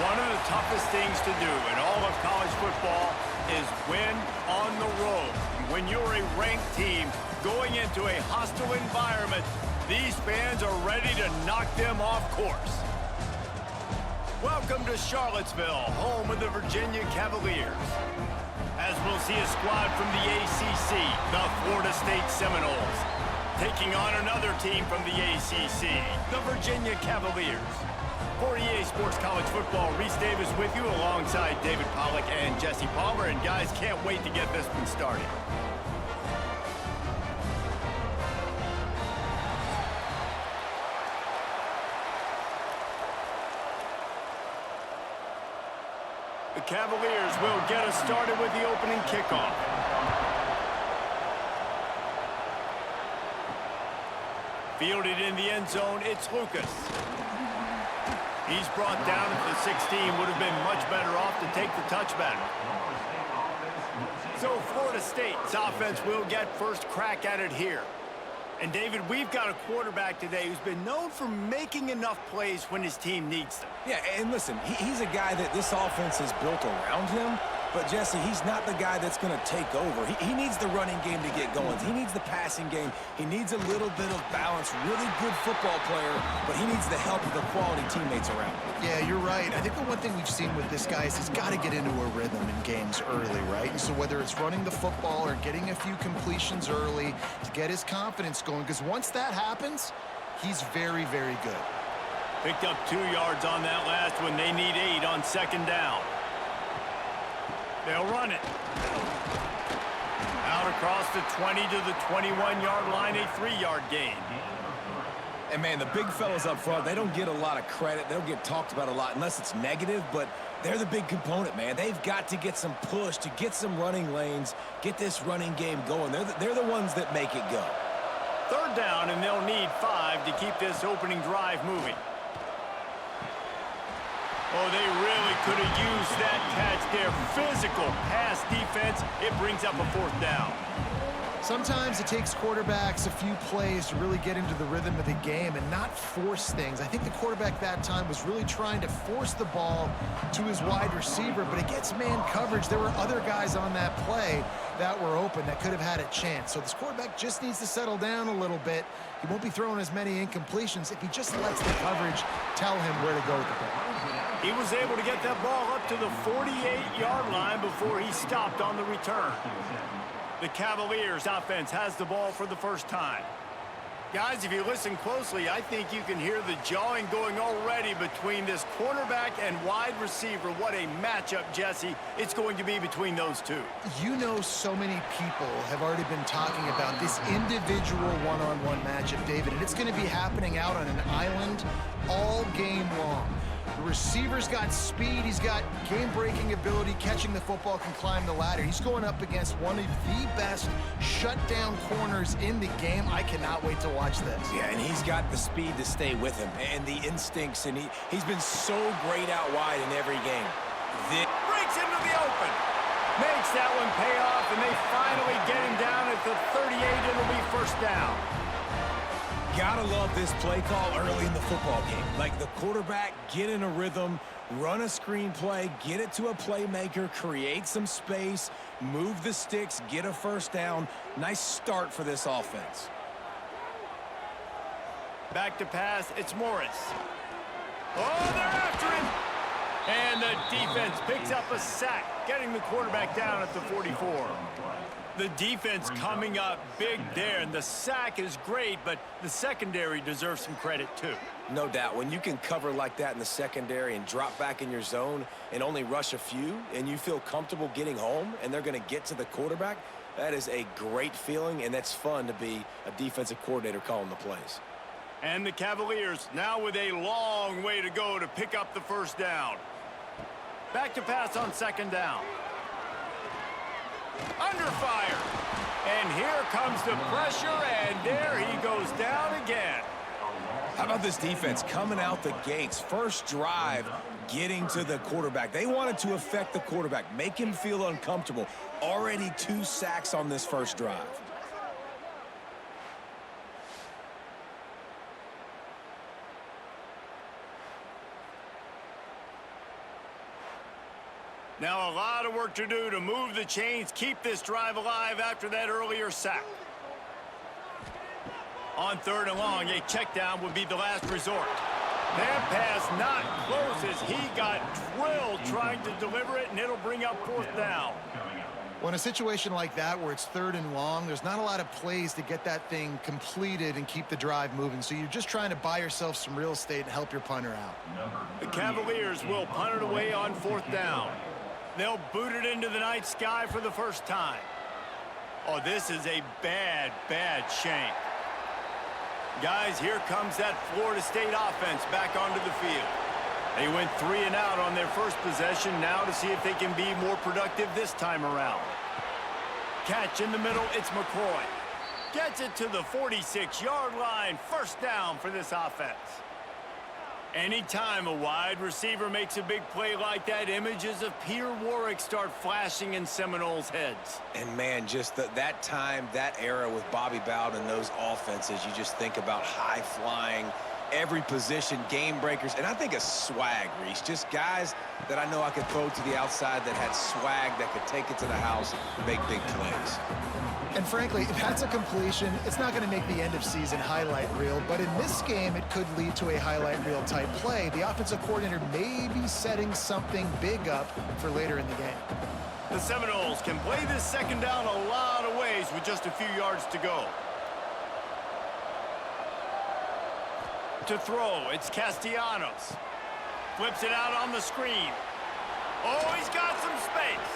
One of the toughest things to do in all of college football is win on the road. When you're a ranked team going into a hostile environment, these fans are ready to knock them off course. Welcome to Charlottesville, home of the Virginia Cavaliers. As we'll see a squad from the ACC, the Florida State Seminoles, taking on another team from the ACC, the Virginia Cavaliers. For EA Sports College Football, Reese Davis with you alongside David Pollack and Jesse Palmer. And guys, can't wait to get this one started. The Cavaliers will get us started with the opening kickoff. Fielded in the end zone, it's Lucas. He's brought down at the 16, would have been much better off to take the touchback. So Florida State's offense will get first crack at it here. And David, we've got a quarterback today who's been known for making enough plays when his team needs them. Yeah, and listen, he's a guy that this offense is built around him. But, Jesse, he's not the guy that's going to take over. He needs the running game to get going. He needs the passing game. He needs a little bit of balance. Really good football player, but he needs the help of the quality teammates around him. Yeah, you're right. I think the one thing we've seen with this guy is he's got to get into a rhythm in games early, right? And so whether it's running the football or getting a few completions early to get his confidence going, because once that happens, he's very, very good. Picked up 2 yards on that last one. They need 8 on second down. They'll run it. Out across the 20 to the 21-yard line, a 3-yard gain. And, man, the big fellas up front, they don't get a lot of credit. They don't get talked about a lot unless it's negative, but they're the big component, man. They've got to get some push, to get some running lanes, get this running game going. They're the ones that make it go. Third down, and they'll need 5 to keep this opening drive moving. Oh, they really could have used that catch there. Physical pass defense. It brings up a 4th down. Sometimes it takes quarterbacks a few plays to really get into the rhythm of the game and not force things. I think the quarterback that time was really trying to force the ball to his wide receiver, but against man coverage, there were other guys on that play that were open that could have had a chance. So this quarterback just needs to settle down a little bit. He won't be throwing as many incompletions if he just lets the coverage tell him where to go with the ball. He was able to get that ball up to the 48-yard line before he stopped on the return. The Cavaliers offense has the ball for the first time. Guys, if you listen closely, I think you can hear the jawing going already between this cornerback and wide receiver. What a matchup, Jesse, it's going to be between those two. You know, so many people have already been talking about this individual one-on-one matchup, David, and it's going to be happening out on an island all game long. The receiver's got speed, he's got game-breaking ability, catching the football, can climb the ladder. He's going up against one of the best shutdown corners in the game. I cannot wait to watch this. Yeah, and he's got the speed to stay with him and the instincts, and he's been so great out wide in every game. Breaks into the open. Makes that one pay off, and they finally get him down at the 38. It'll be first down. Gotta love this play call early in the football game. Like the quarterback, get in a rhythm, run a screen play, get it to a playmaker, create some space, move the sticks, get a first down. Nice start for this offense. Back to pass, it's Morris. Oh, they're after him! And the defense picks up a sack, getting the quarterback down at the 44. The defense coming up big there, and the sack is great, but the secondary deserves some credit too. No doubt. When you can cover like that in the secondary and drop back in your zone and only rush a few, and you feel comfortable getting home, and they're going to get to the quarterback, that is a great feeling, and that's fun to be a defensive coordinator calling the plays. And the Cavaliers now with a long way to go to pick up the first down. Back to pass on second down. Under fire. And here comes the pressure, and there he goes down again. How about this defense coming out the gates? First drive, getting to the quarterback. They wanted to affect the quarterback, make him feel uncomfortable. Already 2 sacks on this first drive. Now a lot of work to do to move the chains, keep this drive alive after that earlier sack. On 3rd and long, a check down would be the last resort. That pass not close as he got drilled trying to deliver it, and it'll bring up 4th down. Well, in a situation like that where it's 3rd and long, there's not a lot of plays to get that thing completed and keep the drive moving. So you're just trying to buy yourself some real estate and help your punter out. The Cavaliers will punt it away on 4th down. They'll boot it into the night sky for the first time. Oh, this is a bad, bad shank. Guys, here comes that Florida State offense back onto the field. They went 3 and out on their first possession, now to see if they can be more productive this time around. Catch in the middle, it's McCoy. Gets it to the 46-yard line, 1st down for this offense. Anytime a wide receiver makes a big play like that, images of Peter Warrick start flashing in Seminoles' heads. And, man, just that time, that era with Bobby Bowden and those offenses, you just think about high-flying, every position, game breakers, and I think of swag, Reese. Just guys that I know I could throw to the outside that had swag, that could take it to the house and make big plays. And frankly, if that's a completion, it's not going to make the end-of-season highlight reel, but in this game, it could lead to a highlight reel type play. The offensive coordinator may be setting something big up for later in the game. The Seminoles can play this 2nd down a lot of ways with just a few yards to go. To throw, it's Castellanos. Flips it out on the screen. Oh, he's got some space.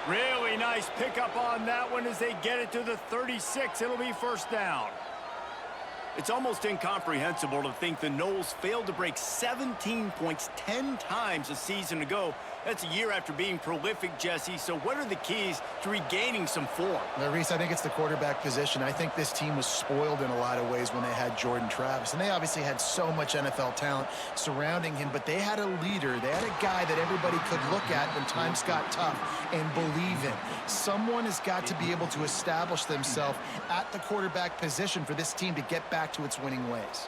Really nice pickup on that one as they get it to the 36. It'll be 1st down. It's almost incomprehensible to think the Noles failed to break 17 points 10 times a season ago. That's a year after being prolific, Jesse. So what are the keys to regaining some form? Now, Reese, I think it's the quarterback position. I think this team was spoiled in a lot of ways when they had Jordan Travis. And they obviously had so much NFL talent surrounding him, but they had a leader. They had a guy that everybody could look at when times got tough and believe in. Someone has got to be able to establish themselves at the quarterback position for this team to get back to its winning ways.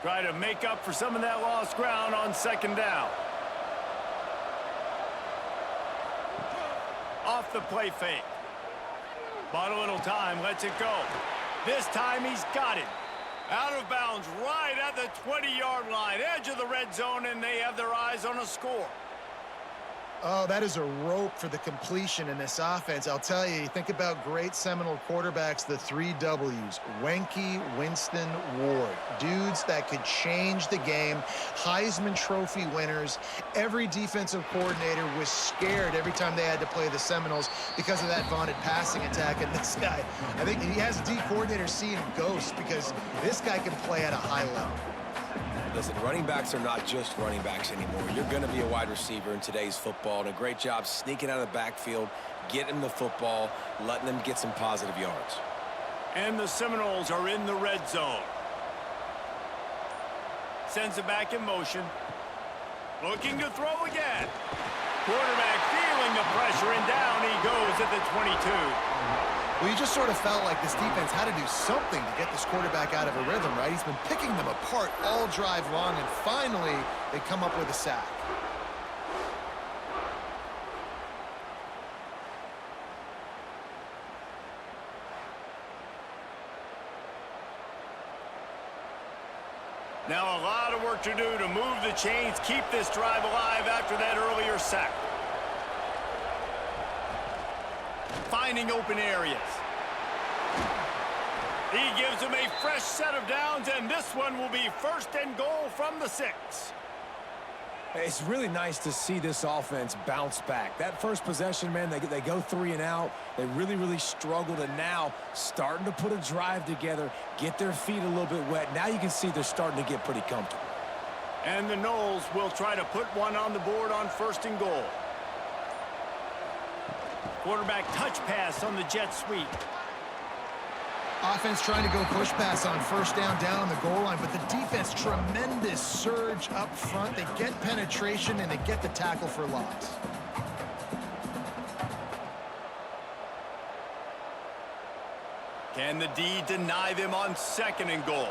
Try to make up for some of that lost ground on 2nd down. Off the play fake. Bought a little time, lets it go. This time he's got it. Out of bounds right at the 20-yard line, edge of the red zone, and they have their eyes on a score. Oh, that is a rope for the completion in this offense. I'll tell you, you think about great Seminole quarterbacks, the 3 W's, Wenke, Winston, Ward. Dudes that could change the game, Heisman Trophy winners. Every defensive coordinator was scared every time they had to play the Seminoles because of that vaunted passing attack. And this guy, I think he has D coordinators seeing ghosts because this guy can play at a high level. Listen, running backs are not just running backs anymore. You're going to be a wide receiver in today's football, and a great job sneaking out of the backfield, getting the football, letting them get some positive yards. And the Seminoles are in the red zone. Sends it back in motion. Looking to throw again. Quarterback feeling the pressure, and down he goes at the 22. Well, you just sort of felt like this defense had to do something to get this quarterback out of a rhythm, right? He's been picking them apart all drive long, and finally they come up with a sack. Now a lot of work to do to move the chains, keep this drive alive after that earlier sack. Finding open areas. He gives them a fresh set of downs, and this one will be 1st and goal from the 6. It's really nice to see this offense bounce back. That first possession, man, they go 3 and out. They really struggled, and now starting to put a drive together, get their feet a little bit wet. Now you can see they're starting to get pretty comfortable. And the Noles will try to put one on the board on 1st and goal. Quarterback touch pass on the jet sweep. Offense trying to go push pass on 1st down on the goal line, but the defense, tremendous surge up front. They get penetration, and they get the tackle for loss. Can the D deny them on 2nd and goal?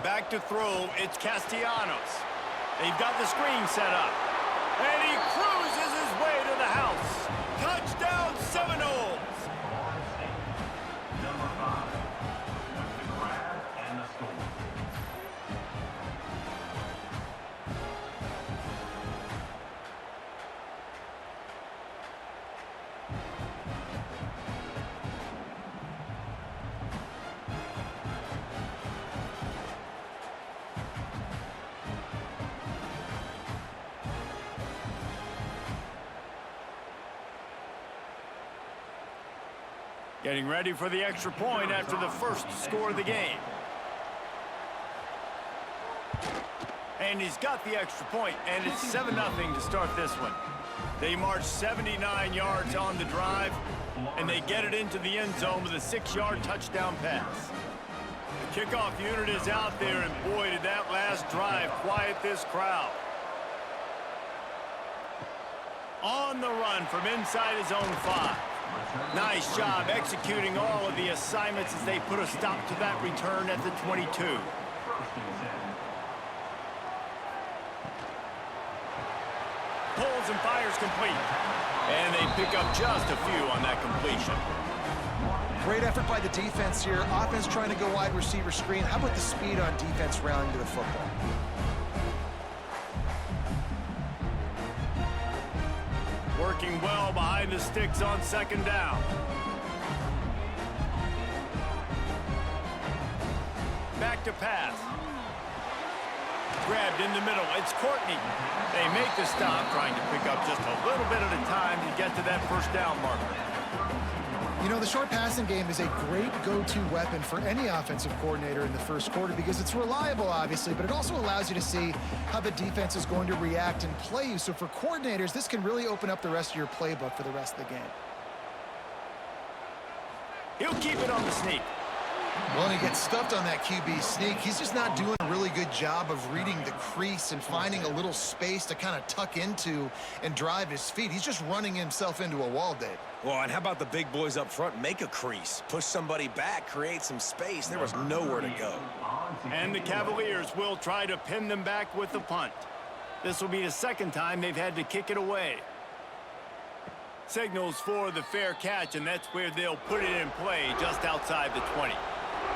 Back to throw, it's Castellanos. They've got the screen set up. And he cruises his way to the house. Touchdown Seminoles! Number 5 with the grab and the score. Getting ready for the extra point after the first score of the game. And he's got the extra point, and it's 7-0 to start this one. They march 79 yards on the drive, and they get it into the end zone with a 6-yard touchdown pass. The kickoff unit is out there, and boy, did that last drive quiet this crowd. On the run from inside his own 5. Nice job executing all of the assignments as they put a stop to that return at the 22. Pulls and fires complete. And they pick up just a few on that completion. Great effort by the defense here. Offense trying to go wide receiver screen. How about the speed on defense rallying to the football? Working well behind the sticks on second down. Back to pass. Grabbed in the middle. It's Courtney. They make the stop, trying to pick up just a little bit at a time to get to that first down marker. You know, the short passing game is a great go-to weapon for any offensive coordinator in the first quarter because it's reliable, obviously, but it also allows you to see how the defense is going to react and play you. So for coordinators, this can really open up the rest of your playbook for the rest of the game. He'll keep it on the sneak. Well, and he gets stuffed on that QB sneak. He's just not doing a really good job of reading the crease and finding a little space to kind of tuck into and drive his feet. He's just running himself into a wall, Dave. Well, and how about the big boys up front? Make a crease, push somebody back, create some space. There was nowhere to go. And the Cavaliers will try to pin them back with the punt. This will be the second time they've had to kick it away. Signals for the fair catch, and that's where they'll put it in play just outside the 20.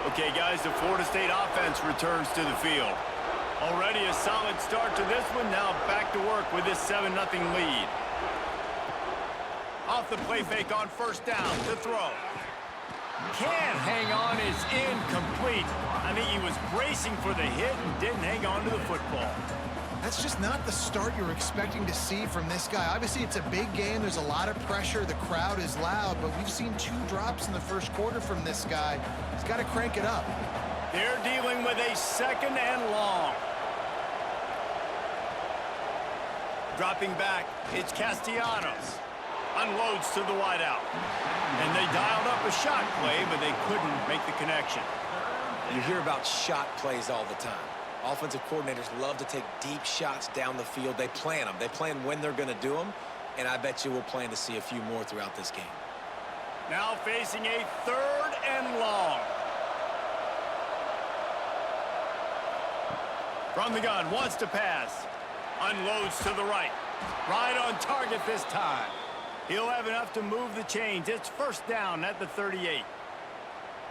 Okay, guys, the Florida State offense returns to the field. Already a solid start to this one. Now back to work with this 7-0 lead. Off the play fake on first down to throw. Can't hang on, is incomplete. I think he was bracing for the hit and didn't hang on to the football. That's just not the start you're expecting to see from this guy. Obviously, it's a big game. There's a lot of pressure. The crowd is loud, but we've seen 2 drops in the first quarter from this guy. He's got to crank it up. They're dealing with a 2nd and long. Dropping back, it's Castellanos. Unloads to the wideout. And they dialed up a shot play, but they couldn't make the connection. You hear about shot plays all the time. Offensive coordinators love to take deep shots down the field. They plan them. They plan when they're going to do them, and I bet you we'll plan to see a few more throughout this game. Now facing a 3rd and long. From the gun, wants to pass. Unloads to the right. Right on target this time. He'll have enough to move the chains. It's first down at the 38.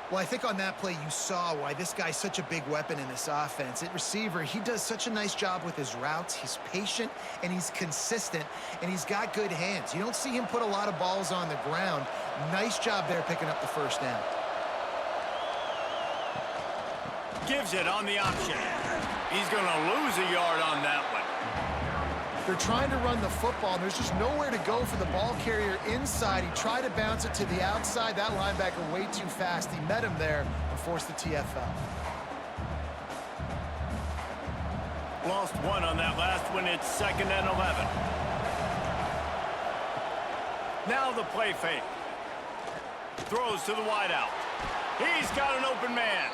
Well, I think on that play you saw why this guy's such a big weapon in this offense. At receiver, he does such a nice job with his routes. He's patient, and he's consistent, and he's got good hands. You don't see him put a lot of balls on the ground. Nice job there picking up the first down. Gives it on the option. He's going to lose a yard on that one. They're trying to run the football, and there's just nowhere to go for the ball carrier inside. He tried to bounce it to the outside. That linebacker way too fast. He met him there and forced the TFL. Lost 1 on that last one. It's 2nd and 11. Now the play fake. Throws to the wideout. He's got an open man.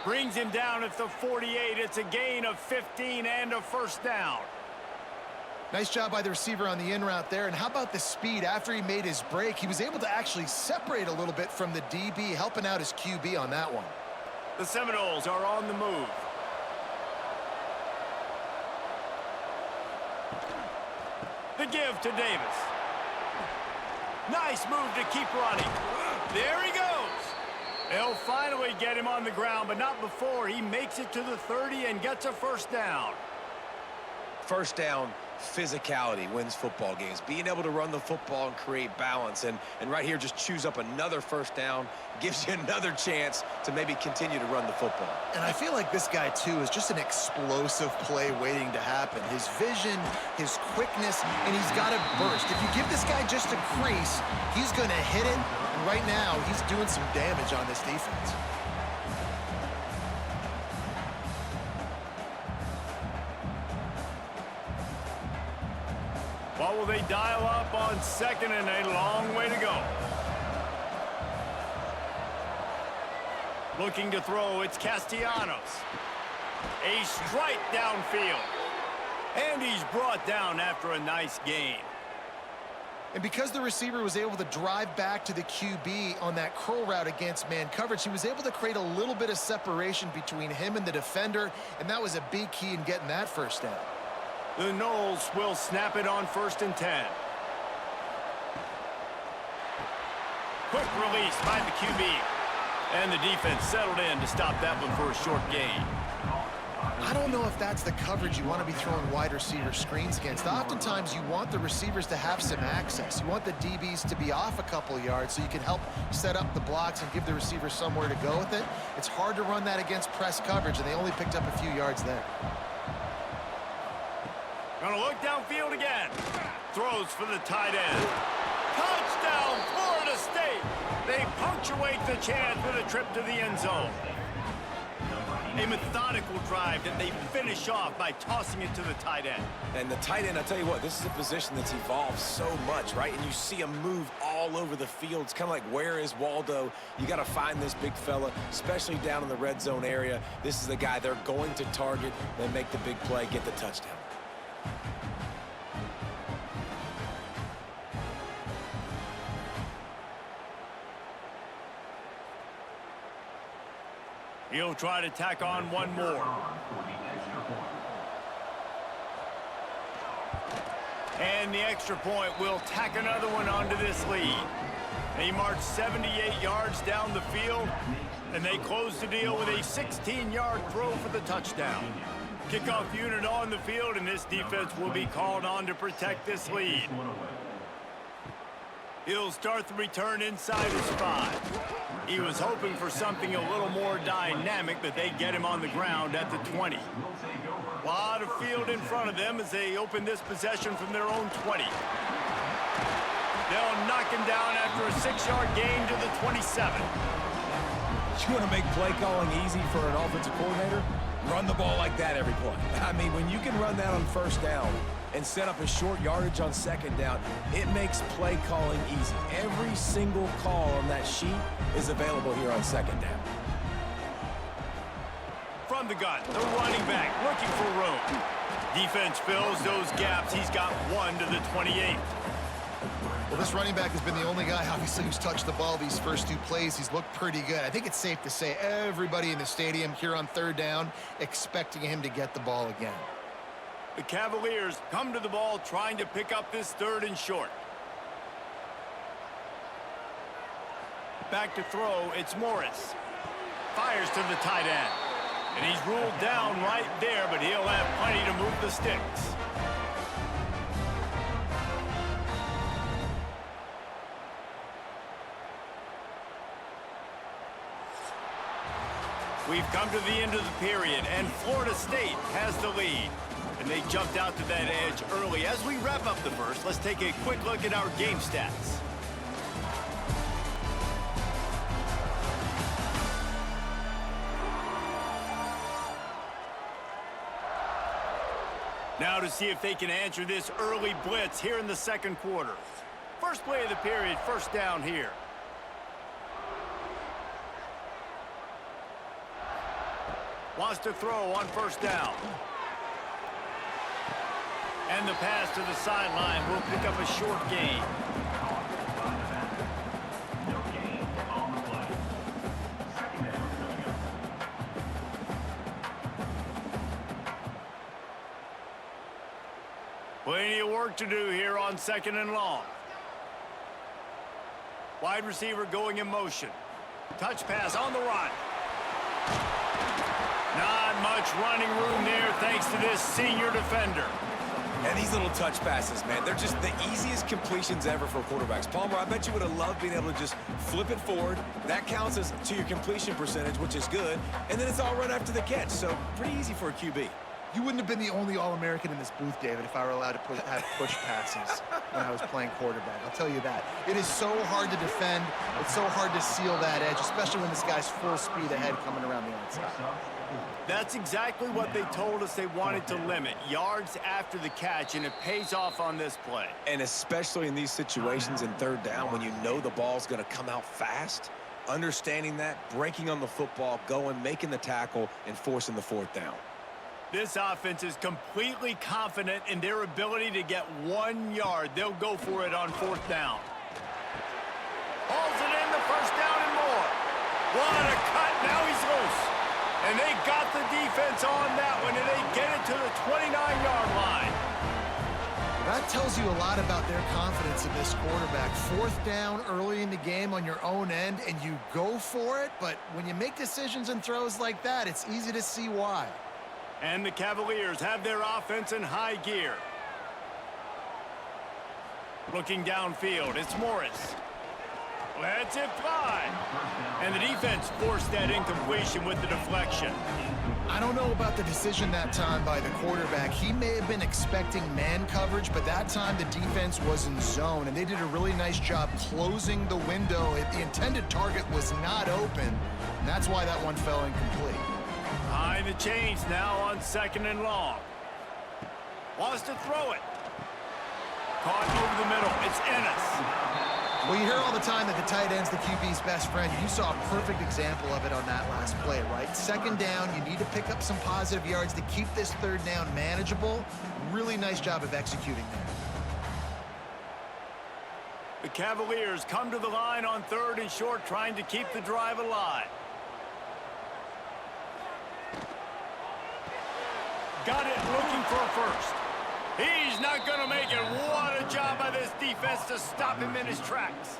Brings him down at the 48. It's a gain of 15 and a first down. Nice job by the receiver on the in route there. And how about the speed? After he made his break, he was able to actually separate a little bit from the DB, helping out his QB on that one. The Seminoles are on the move. The give to Davis. Nice move to keep running. There he goes. They'll finally get him on the ground, but not before he makes it to the 30 and gets a first down. First down, physicality wins football games. Being able to run the football and create balance. And right here, just choose up another first down. Gives you another chance to maybe continue to run the football. And I feel like this guy, too, is just an explosive play waiting to happen. His vision, his quickness, and he's got to burst. If you give this guy just a crease, he's going to hit it. And right now, he's doing some damage on this defense. What will they dial up on second and a long way to go? Looking to throw, it's Castellanos. A strike downfield. And he's brought down after a nice gain. And because the receiver was able to drive back to the QB on that curl route against man coverage, he was able to create a little bit of separation between him and the defender, and that was a big key in getting that first down. The Noles will snap it on 1st and 10. Quick release by the QB. And the defense settled in to stop that one for a short gain. I don't know if that's the coverage you want to be throwing wide receiver screens against. Oftentimes, you want the receivers to have some access. You want the DBs to be off a couple yards so you can help set up the blocks and give the receiver somewhere to go with it. It's hard to run that against press coverage, and they only picked up a few yards there. Gonna look downfield again. Throws for the tight end. Touchdown, Florida State. They punctuate the chance with a trip to the end zone. A methodical drive that they finish off by tossing it to the tight end. And the tight end, I tell you what, this is a position that's evolved so much, right? And you see him move all over the field. It's kind of like, where is Waldo? You got to find this big fella, especially down in the red zone area. This is the guy they're going to target, then make the big play, get the touchdown. He'll try to tack on one more. And the extra point will tack another one onto this lead. They march 78 yards down the field, and they close the deal with a 16-yard throw for the touchdown. Kickoff unit on the field, and this defense will be called on to protect this lead. He'll start the return inside his 5. He was hoping for something a little more dynamic, but they get him on the ground at the 20. A lot of field in front of them as they open this possession from their own 20. They'll knock him down after a 6-yard gain to the 27. You want to make play calling easy for an offensive coordinator? Run the ball like that every play. I mean, when you can run that on first down and set up a short yardage on second down, it makes play calling easy. Every single call on that sheet is available here on second down. From the gun, the running back looking for room. Defense fills those gaps. He's got one to the 28. Well, this running back has been the only guy, obviously, who's touched the ball these first 2 plays. He's looked pretty good. I think it's safe to say everybody in the stadium here on third down expecting him to get the ball again. The Cavaliers come to the ball trying to pick up this 3rd and short. Back to throw, it's Morris. Fires to the tight end. And he's ruled down right there, but he'll have plenty to move the sticks. We've come to the end of the period, and Florida State has the lead. And they jumped out to that edge early. As we wrap up the first, let's take a quick look at our game stats. Now to see if they can answer this early blitz here in the second quarter. First play of the period, first down here. Wants to throw on first down. And the pass to the sideline will pick up a short gain. Plenty of work to do here on 2nd and long. Wide receiver going in motion. Touch pass on the run. Not much running room there thanks to this senior defender. And these little touch passes, man, they're just the easiest completions ever for quarterbacks. Palmer, I bet you would have loved being able to just flip it forward. That counts as to your completion percentage, which is good. And then it's all run after the catch, so pretty easy for a QB. You wouldn't have been the only All-American in this booth, David, if I were allowed to have push passes when I was playing quarterback. I'll tell you that. It is so hard to defend. It's so hard to seal that edge, especially when this guy's full speed ahead coming around the outside. That's exactly what they told us they wanted to limit, yards after the catch, and it pays off on this play. And especially in these situations in 3rd down when you know the ball's going to come out fast, understanding that, breaking on the football, going, making the tackle, and forcing the 4th down. This offense is completely confident in their ability to get 1 yard. They'll go for it on 4th down. Hauls it in, the 1st down and more. What a cut. Now he's loose. And they got the defense on that one, and they get it to the 29-yard line. That tells you a lot about their confidence in this quarterback. 4th down early in the game on your own end, and you go for it. But when you make decisions and throws like that, it's easy to see why. And the Cavaliers have their offense in high gear. Looking downfield, it's Morris. Lets it fly. And the defense forced that incompletion with the deflection. I don't know about the decision that time by the quarterback. He may have been expecting man coverage, but that time the defense was in zone, and they did a really nice job closing the window. The intended target was not open, and that's why that one fell incomplete. Behind the chains now on 2nd and long. Wants to throw it. Caught over the middle. It's Ennis. Well, you hear all the time that the tight end's the QB's best friend. You saw a perfect example of it on that last play, right? 2nd down, you need to pick up some positive yards to keep this 3rd down manageable. Really nice job of executing there. The Cavaliers come to the line on 3rd and short, trying to keep the drive alive. Got it, looking for a first. He's not going to make it. What a job by this defense to stop him in his tracks.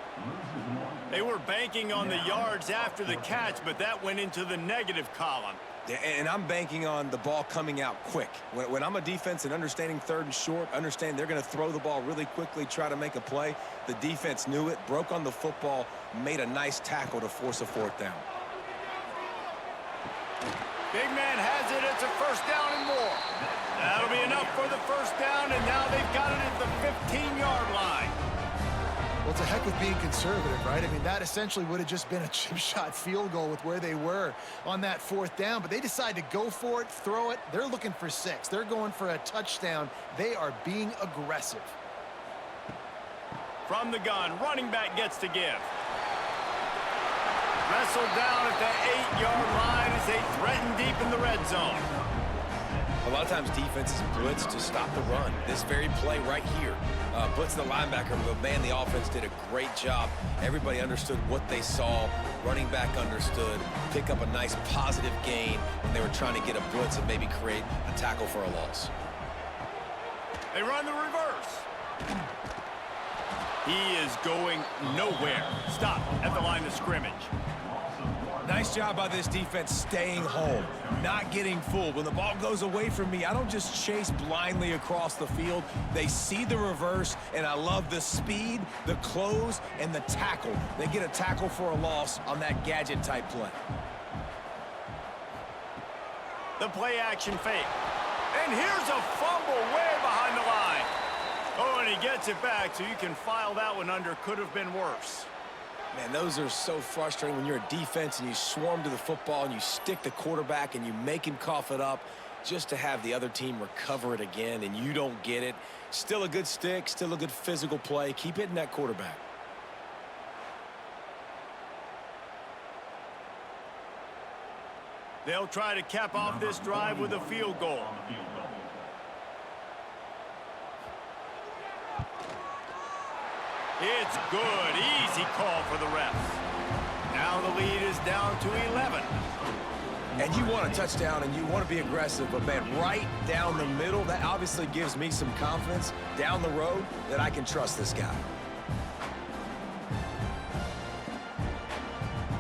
They were banking on the yards after the catch, but that went into the negative column. Yeah, and I'm banking on the ball coming out quick. When I'm a defense and understanding 3rd and short, understand they're going to throw the ball really quickly, try to make a play. The defense knew it, broke on the football, made a nice tackle to force a 4th down. Big man has it. It's a 1st down and more. That'll be enough for the 1st down, and now they've got it at the 15-yard line. Well, it's a heck of being conservative, right? I mean, that essentially would have just been a chip shot field goal with where they were on that 4th down, but they decide to go for it, throw it. They're looking for 6. They're going for a touchdown. They are being aggressive. From the gun, running back gets to give. Wrestled down at the 8-yard line as they threaten deep in the red zone. A lot of times defenses blitz to stop the run. This very play right here, blitz the linebacker, but man, the offense did a great job. Everybody understood what they saw. Running back understood. Pick up a nice positive gain when they were trying to get a blitz and maybe create a tackle for a loss. They run the reverse. He is going nowhere. Stop at the line of scrimmage. Nice job by this defense staying home, not getting fooled. When the ball goes away from me, I don't just chase blindly across the field. They see the reverse, and I love the speed, the close, and the tackle. They get a tackle for a loss on that gadget-type play. The play-action fake. And here's a fumble way behind the line. Oh, and he gets it back, so you can file that one under could have been worse. Man, those are so frustrating when you're a defense and you swarm to the football and you stick the quarterback and you make him cough it up just to have the other team recover it again and you don't get it. Still a good stick, still a good physical play. Keep hitting that quarterback. They'll try to cap off this drive with a field goal. It's good. Easy call for the refs. Now the lead is down to 11. And you want a touchdown and you want to be aggressive, but man, right down the middle, that obviously gives me some confidence down the road that I can trust this guy.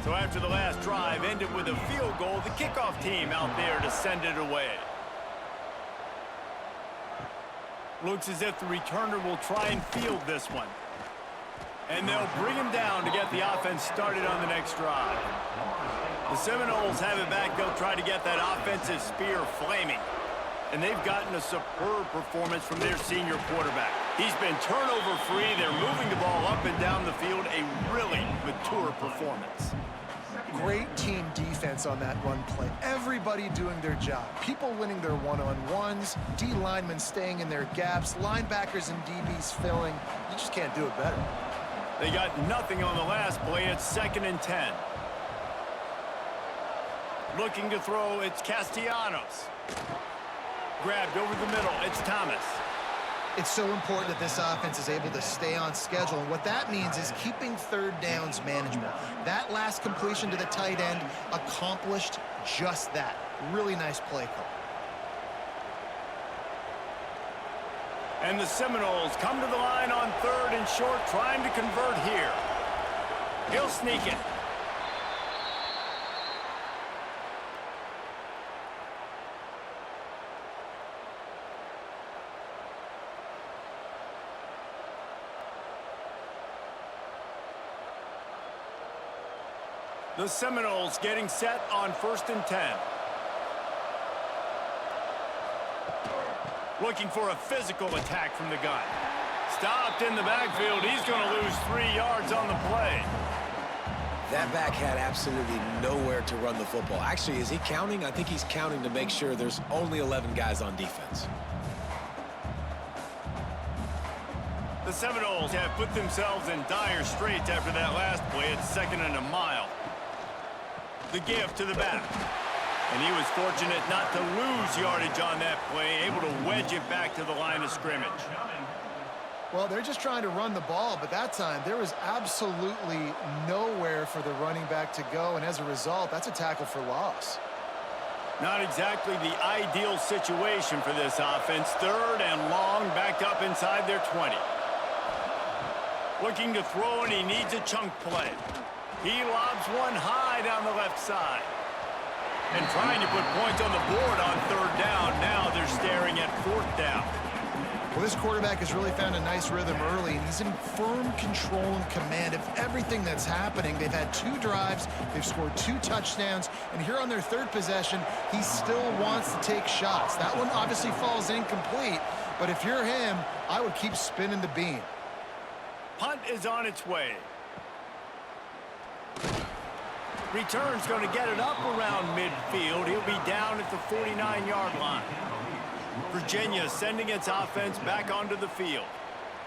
So after the last drive ended with a field goal, the kickoff team out there to send it away. Looks as if the returner will try and field this one. And they'll bring him down to get the offense started on the next drive. The Seminoles have it back. They'll try to get that offensive spear flaming. And they've gotten a superb performance from their senior quarterback. He's been turnover-free. They're moving the ball up and down the field. A really mature performance. Great team defense on that run play. Everybody doing their job. People winning their one-on-ones, D linemen staying in their gaps, linebackers and DBs filling. You just can't do it better. They got nothing on the last play. It's 2nd and 10. Looking to throw, it's Castellanos. Grabbed over the middle, it's Thomas. It's so important that this offense is able to stay on schedule, and what that means is keeping third downs manageable. That last completion to the tight end accomplished just that. Really nice play call. And the Seminoles come to the line on 3rd and short, trying to convert here. He'll sneak it. The Seminoles getting set on 1st and 10. Looking for a physical attack from the gun. Stopped in the backfield. He's going to lose 3 yards on the play. That back had absolutely nowhere to run the football. Actually, is he counting? I think he's counting to make sure there's only 11 guys on defense. The Seminoles have put themselves in dire straits after that last play. It's 2nd and a mile. The give to the back. And he was fortunate not to lose yardage on that play, able to wedge it back to the line of scrimmage. Well, they're just trying to run the ball, but that time there was absolutely nowhere for the running back to go, and as a result, that's a tackle for loss. Not exactly the ideal situation for this offense. 3rd and long, backed up inside their 20. Looking to throw, and he needs a chunk play. He lobs one high down the left side. And trying to put points on the board on 3rd down. Now they're staring at 4th down. Well, this quarterback has really found a nice rhythm early, and he's in firm control and command of everything that's happening. They've had 2 drives, they've scored 2 touchdowns, and here on their 3rd possession, he still wants to take shots. That one obviously falls incomplete, but if you're him, I would keep spinning the beam. Punt is on its way. Return's going to get it up around midfield. He'll be down at the 49-yard line. Virginia sending its offense back onto the field.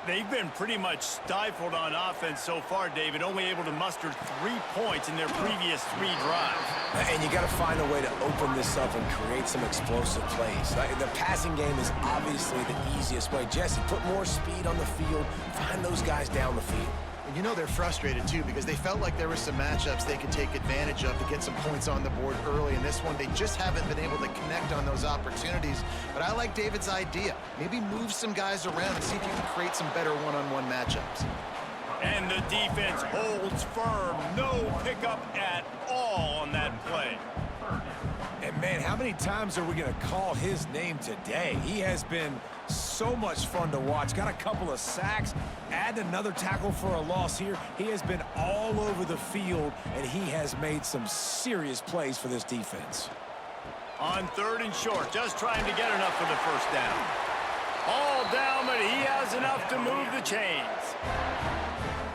They've been pretty much stifled on offense so far, David, only able to muster 3 points in their previous 3 drives. And you got to find a way to open this up and create some explosive plays. The passing game is obviously the easiest way. Jesse, put more speed on the field. Find those guys down the field. And you know they're frustrated, too, because they felt like there were some matchups they could take advantage of to get some points on the board early. In this one, they just haven't been able to connect on those opportunities. But I like David's idea. Maybe move some guys around and see if you can create some better one-on-one matchups. And the defense holds firm. No pickup at all on that play. And, man, how many times are we going to call his name today? He has been so much fun to watch. Got a couple of sacks. Add another tackle for a loss here. He has been all over the field, and he has made some serious plays for this defense. On 3rd and short, just trying to get enough for the 1st down. All down, but he has enough to move the chains.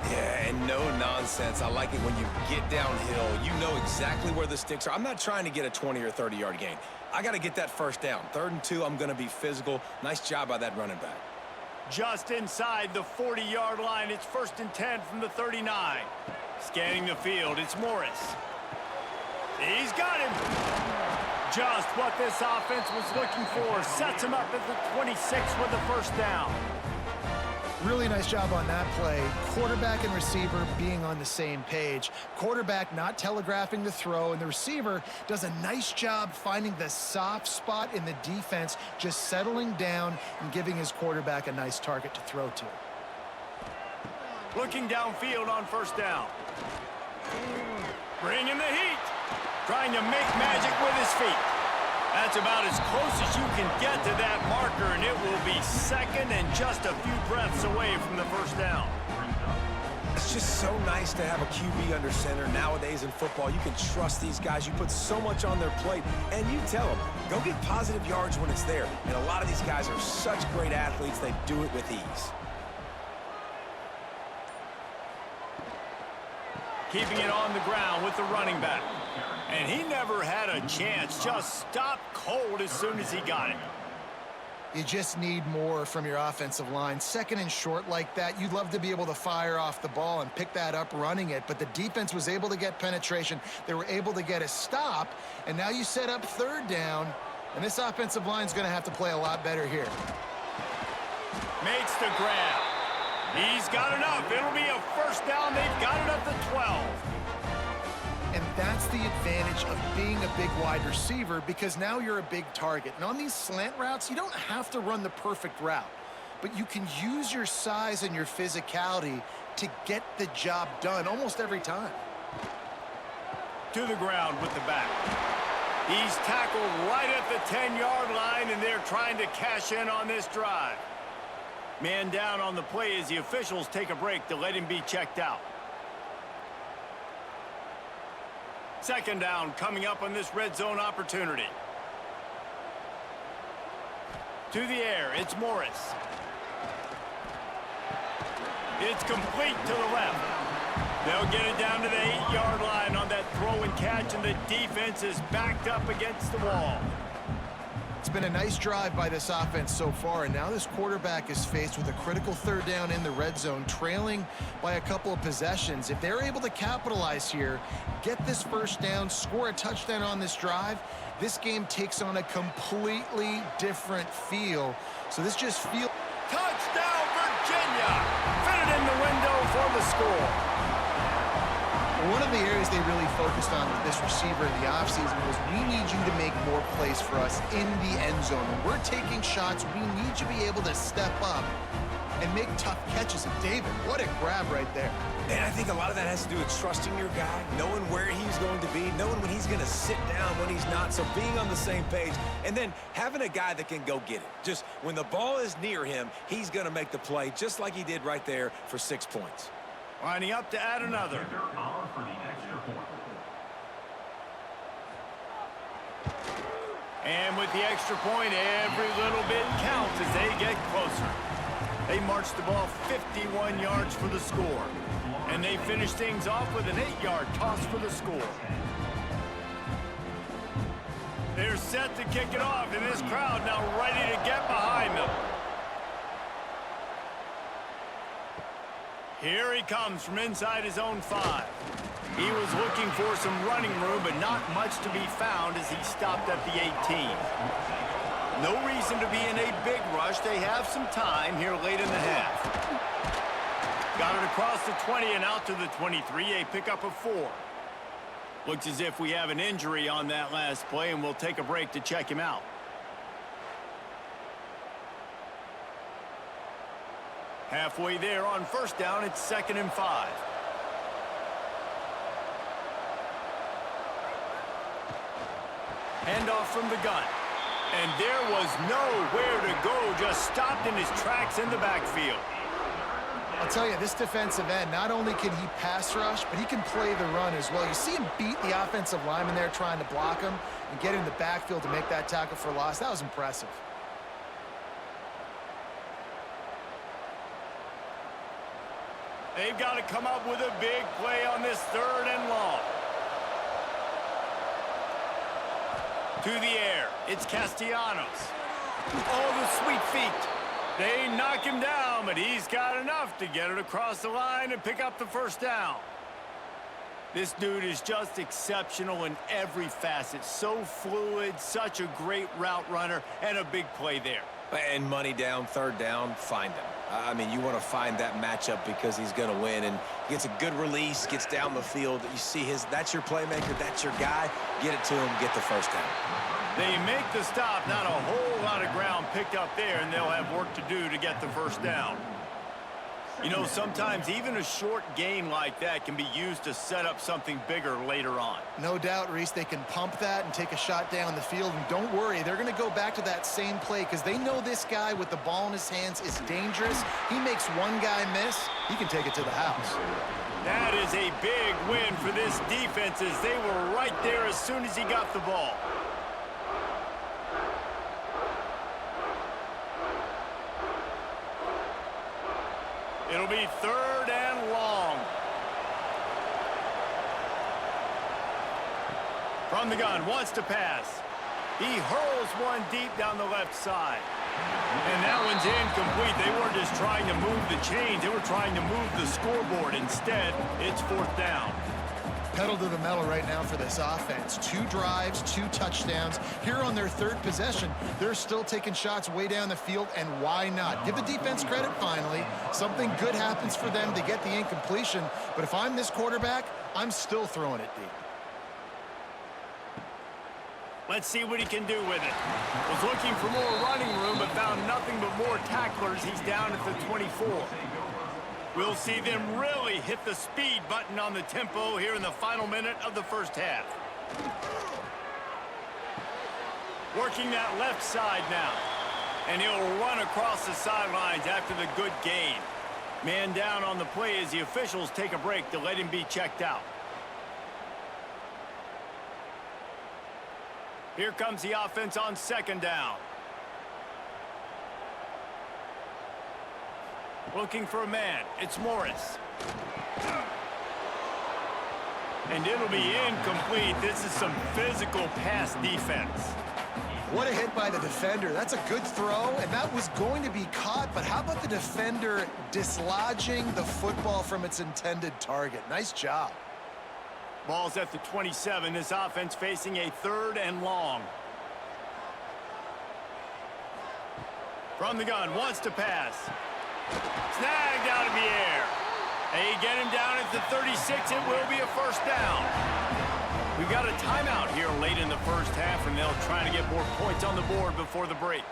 Yeah, and no nonsense. I like it when you get downhill. You know exactly where the sticks are. I'm not trying to get a 20 or 30-yard gain. I got to get that 1st down. 3rd and 2, I'm going to be physical. Nice job by that running back. Just inside the 40-yard line, it's 1st and 10 from the 39. Scanning the field, it's Morris. He's got him. Just what this offense was looking for. Sets him up at the 26 with the 1st down. Really nice job on that play. Quarterback and receiver being on the same page. Quarterback not telegraphing the throw, and the receiver does a nice job finding the soft spot in the defense, just settling down and giving his quarterback a nice target to throw to. Looking downfield on first down. Bringing the heat. Trying to make magic with his feet. That's about as close as you can get to that marker, and it will be second and just a few breaths away from the first down. It's just so nice to have a QB under center. Nowadays in football, you can trust these guys. You put so much on their plate, and you tell them, go get positive yards when it's there. And a lot of these guys are such great athletes, they do it with ease. Keeping it on the ground with the running back. And he never had a chance. Just stopped cold as soon as he got it. You just need more from your offensive line. Second and short like that, you'd love to be able to fire off the ball and pick that up running it, but the defense was able to get penetration. They were able to get a stop, and now you set up third down, and this offensive line's going to have to play a lot better here. Makes the grab. He's got enough. It'll be a first down. They've got it at the 12. And that's the advantage of being a big wide receiver, because now you're a big target. And on these slant routes, you don't have to run the perfect route, but you can use your size and your physicality to get the job done almost every time. To the ground with the back. He's tackled right at the 10-yard line, and they're trying to cash in on this drive. Man down on the play as the officials take a break to let him be checked out. Second down coming up on this red zone opportunity. To the air, it's Morris. It's complete to the left. They'll get it down to the 8-yard line on that throw and catch, and the defense is backed up against the wall. It's been a nice drive by this offense so far, and now this quarterback is faced with a critical third down in the red zone, trailing by a couple of possessions. If they're able to capitalize here, get this first down, score a touchdown on this drive, this game takes on a completely different feel. So this just feels... Touchdown, Virginia! Fitted in the window for the score. One of the areas they really focused on with this receiver in the offseason was, we need you to make more plays for us in the end zone. When we're taking shots, we need you to be able to step up and make tough catches. And David, what a grab right there. And I think a lot of that has to do with trusting your guy, knowing where he's going to be, knowing when he's going to sit down, when he's not, so being on the same page, and then having a guy that can go get it. Just when the ball is near him, he's going to make the play, just like he did right there for 6 points. Lining up to add another. And with the extra point, every little bit counts as they get closer. They march the ball 51 yards for the score. And they finish things off with an 8-yard toss for the score. They're set to kick it off, and this crowd now ready to get behind them. Here he comes from inside his own 5. He was looking for some running room, but not much to be found as he stopped at the 18. No reason to be in a big rush. They have some time here late in the half. Got it across the 20 and out to the 23, a pickup of 4. Looks as if we have an injury on that last play, and we'll take a break to check him out. Halfway there on first down, it's 2nd and 5. Handoff from the gun. And there was nowhere to go, just stopped in his tracks in the backfield. I'll tell you, this defensive end, not only can he pass rush, but he can play the run as well. You see him beat the offensive lineman there trying to block him and get in the backfield to make that tackle for loss. That was impressive. They've got to come up with a big play on this 3rd and long. To the air, it's Castellanos. Oh, the sweet feet. They knock him down, but he's got enough to get it across the line and pick up the first down. This dude is just exceptional in every facet. So fluid, such a great route runner, and a big play there. And money down, 3rd down, find him. I mean, you want to find that matchup because he's going to win, and gets a good release, gets down the field. You see that's your playmaker, that's your guy. Get it to him, get the first down. They make the stop, not a whole lot of ground picked up there, and they'll have work to do to get the first down. You know, sometimes even a short game like that can be used to set up something bigger later on. No doubt, Reese, they can pump that and take a shot down the field. And don't worry, they're going to go back to that same play because they know this guy with the ball in his hands is dangerous. He makes one guy miss, he can take it to the house. That is a big win for this defense as they were right there as soon as he got the ball. It'll be 3rd and long. From the gun, wants to pass. He hurls one deep down the left side. And that one's incomplete. They weren't just trying to move the chains. They were trying to move the scoreboard. Instead, it's 4th down. Pedal to the metal right now for this offense. 2 drives, 2 touchdowns. Here on their 3rd possession, they're still taking shots way down the field, and why not? Give the defense credit finally. Something good happens for them to get the incompletion, but if I'm this quarterback, I'm still throwing it deep. Let's see what he can do with it. Was looking for more running room, but found nothing but more tacklers. He's down at the 24. We'll see them really hit the speed button on the tempo here in the final minute of the first half. Working that left side now. And he'll run across the sidelines after the good gain. Man down on the play as the officials take a break to let him be checked out. Here comes the offense on 2nd down. Looking for a man. It's Morris. And it'll be incomplete. This is some physical pass defense. What a hit by the defender. That's a good throw, and that was going to be caught, but how about the defender dislodging the football from its intended target? Nice job. Ball's at the 27. This offense facing a 3rd and long. From the gun, wants to pass. Snagged out of the air. They get him down at the 36. It will be a first down. We've got a timeout here late in the first half, and they'll try to get more points on the board before the break.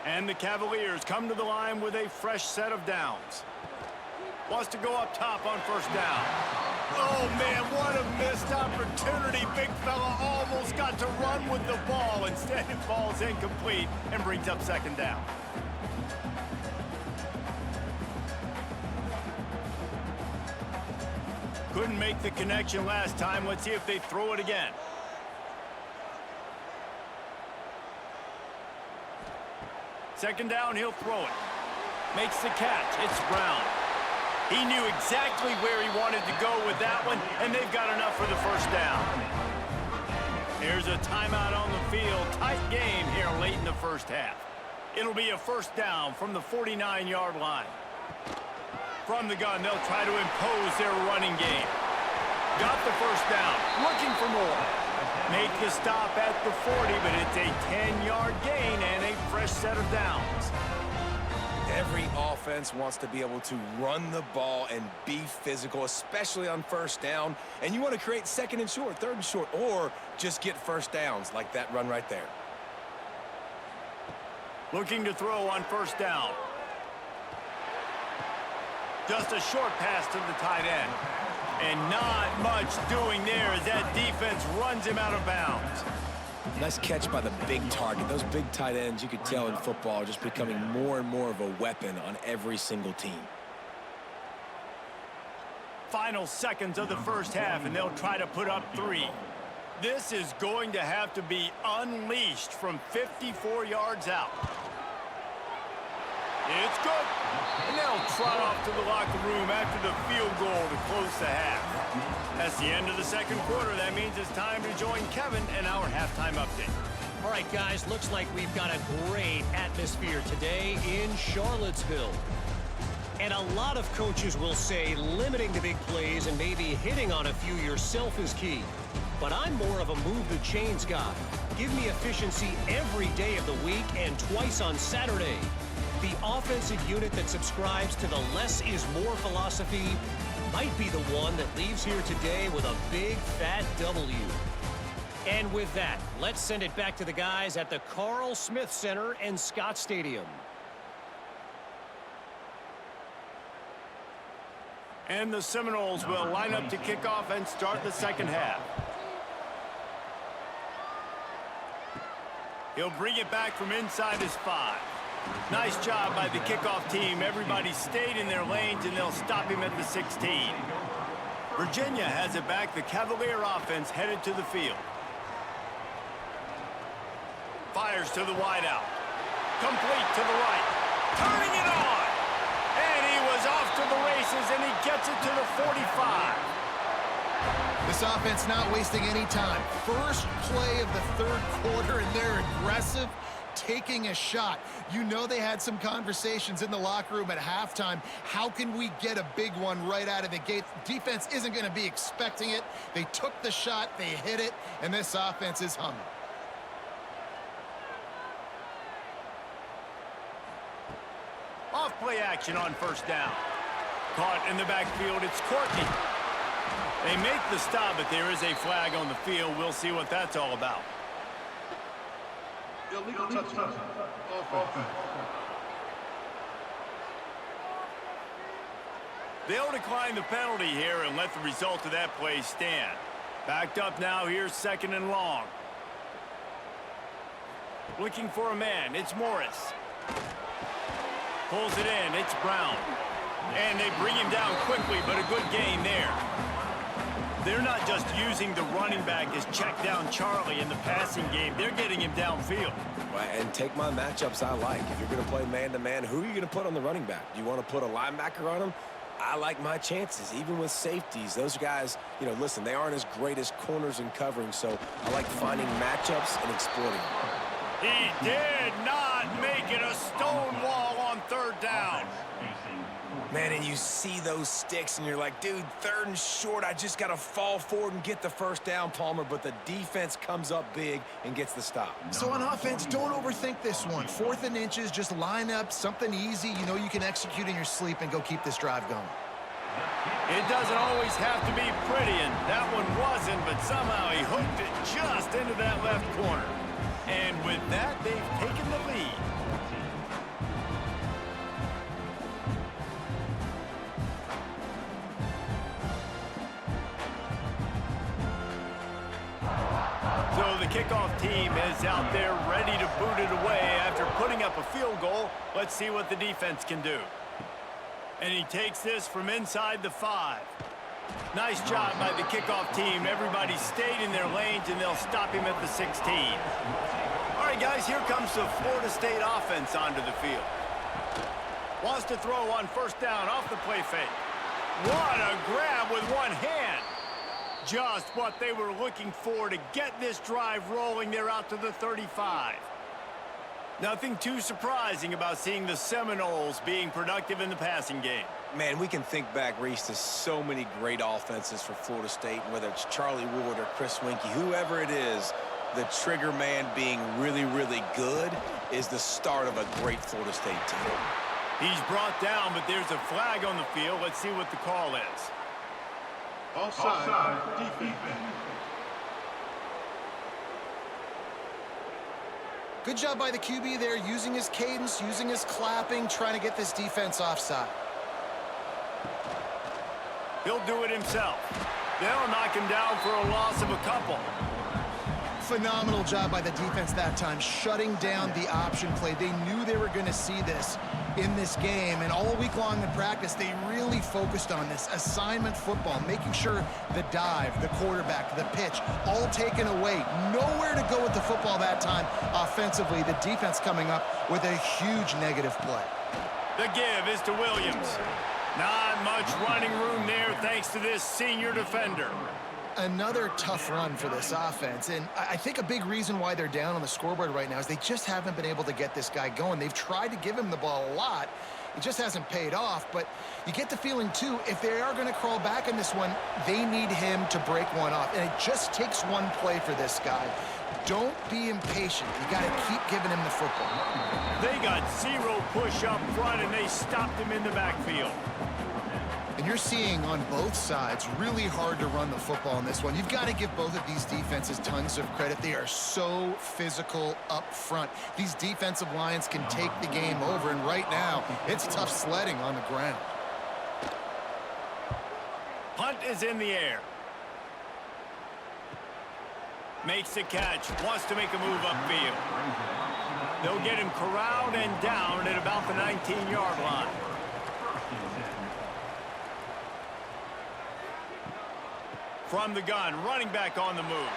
And the Cavaliers come to the line with a fresh set of downs. Wants to go up top on first down. Oh, man, what a missed opportunity. Big fella almost got to run with the ball. Instead, it falls incomplete and brings up 2nd down. Couldn't make the connection last time. Let's see if they throw it again. Second down, he'll throw it. Makes the catch. It's Brown. He knew exactly where he wanted to go with that one, and they've got enough for the first down. Here's a timeout on the field. Tight game here late in the first half. It'll be a first down from the 49-yard line. From the gun, they'll try to impose their running game. Got the first down. Looking for more. Make the stop at the 40, but it's a 10-yard gain and a fresh set of downs. Every offense wants to be able to run the ball and be physical, especially on first down. And you want to create 2nd and short, 3rd and short, or just get first downs like that run right there. Looking to throw on first down. Just a short pass to the tight end. And not much doing there as that defense runs him out of bounds. Nice catch by the big target. Those big tight ends, you could tell in football, are just becoming more and more of a weapon on every single team. Final seconds of the first half, and they'll try to put up 3. This is going to have to be unleashed from 54 yards out. It's good. And they'll trot off to the locker room after the field goal to close the half. That's the end of the second quarter. That means it's time to join Kevin and our halftime update. All right, guys, looks like we've got a great atmosphere today in Charlottesville. And a lot of coaches will say limiting the big plays and maybe hitting on a few yourself is key. But I'm more of a move the chains guy. Give me efficiency every day of the week and twice on Saturday. The offensive unit that subscribes to the less is more philosophy might be the one that leaves here today with a big, fat W. And with that, let's send it back to the guys at the Carl Smith Center and Scott Stadium. And the Seminoles will line up to kick off and start the second half. He'll bring it back from inside his 5. Nice job by the kickoff team. Everybody stayed in their lanes, and they'll stop him at the 16. Virginia has it back. The Cavalier offense headed to the field. Fires to the wideout. Complete to the right. Turning it on. And he was off to the races, and he gets it to the 45. This offense not wasting any time. First play of the third quarter, and they're aggressive, taking a shot. You know they had some conversations in the locker room at halftime. How can we get a big one right out of the gate? Defense isn't going to be expecting it. They took the shot, they hit it, and this offense is humming. Off play action on first down. Caught in the backfield, it's Courtney. They make the stop, but there is a flag on the field. We'll see what that's all about. Illegal touchdown. Offense. They'll decline the penalty here and let the result of that play stand. Backed up now, here's second and long. Looking for a man, it's Morris. Pulls it in, it's Brown. And they bring him down quickly, but a good gain there. They're not just using the running back as check down Charlie in the passing game. They're getting him downfield. And take my matchups I like. If you're going to play man-to-man, who are you going to put on the running back? Do you want to put a linebacker on him? I like my chances, even with safeties. Those guys, you know, listen, they aren't as great as corners and covering, so I like finding matchups and exploiting them. He did not make it a stone wall on third down. Man, and you see those sticks, and you're like, dude, third and short, I just got to fall forward and get the first down, Palmer, but the defense comes up big and gets the stop. So on offense, don't overthink this one. 4th and inches, just line up, something easy you know you can execute in your sleep and go keep this drive going. It doesn't always have to be pretty, and that one wasn't, but somehow he hooked it just into that left corner. And with that, they've taken the lead. So the kickoff team is out there ready to boot it away after putting up a field goal. Let's see what the defense can do. And he takes this from inside the 5. Nice job by the kickoff team. Everybody stayed in their lanes, and they'll stop him at the 16. All right, guys, here comes the Florida State offense onto the field. Wants to throw on first down off the play fake. What a grab with one hand. Just what they were looking for to get this drive rolling. They're out to the 35. Nothing too surprising about seeing the Seminoles being productive in the passing game. Man, we can think back, Reese, to so many great offenses for Florida State, whether it's Charlie Ward or Chris Winkie, whoever it is, the trigger man being really, really good is the start of a great Florida State team. He's brought down, but there's a flag on the field. Let's see what the call is. Offside. Defense. Good job by the QB there, using his cadence, using his clapping, trying to get this defense offside. He'll do it himself. They'll knock him down for a loss of a couple. Phenomenal job by the defense that time, shutting down the option play. They knew they were going to see this in this game, and all week long in practice, they really focused on this assignment football, making sure the dive, the quarterback, the pitch, all taken away. Nowhere to go with the football that time offensively. The defense coming up with a huge negative play. The give is to Williams. Not much running room there thanks to this senior defender. Another tough run for this offense, and I think a big reason why they're down on the scoreboard right now is they just haven't been able to get this guy going. They've tried to give him the ball a lot, It just hasn't paid off, but you get the feeling, too, if they are going to crawl back in this one, they need him to break one off. And it just takes one play for this guy. Don't be impatient. You got to keep giving him the football. They got zero push up front, and they stopped him in the backfield. And you're seeing on both sides really hard to run the football in this one. You've got to give both of these defenses tons of credit. They are so physical up front. These defensive lines can take the game over, and right now, it's tough sledding on the ground. Punt is in the air. Makes the catch, wants to make a move upfield. They'll get him corralled and down at about the 19-yard line. From the gun, running back on the move.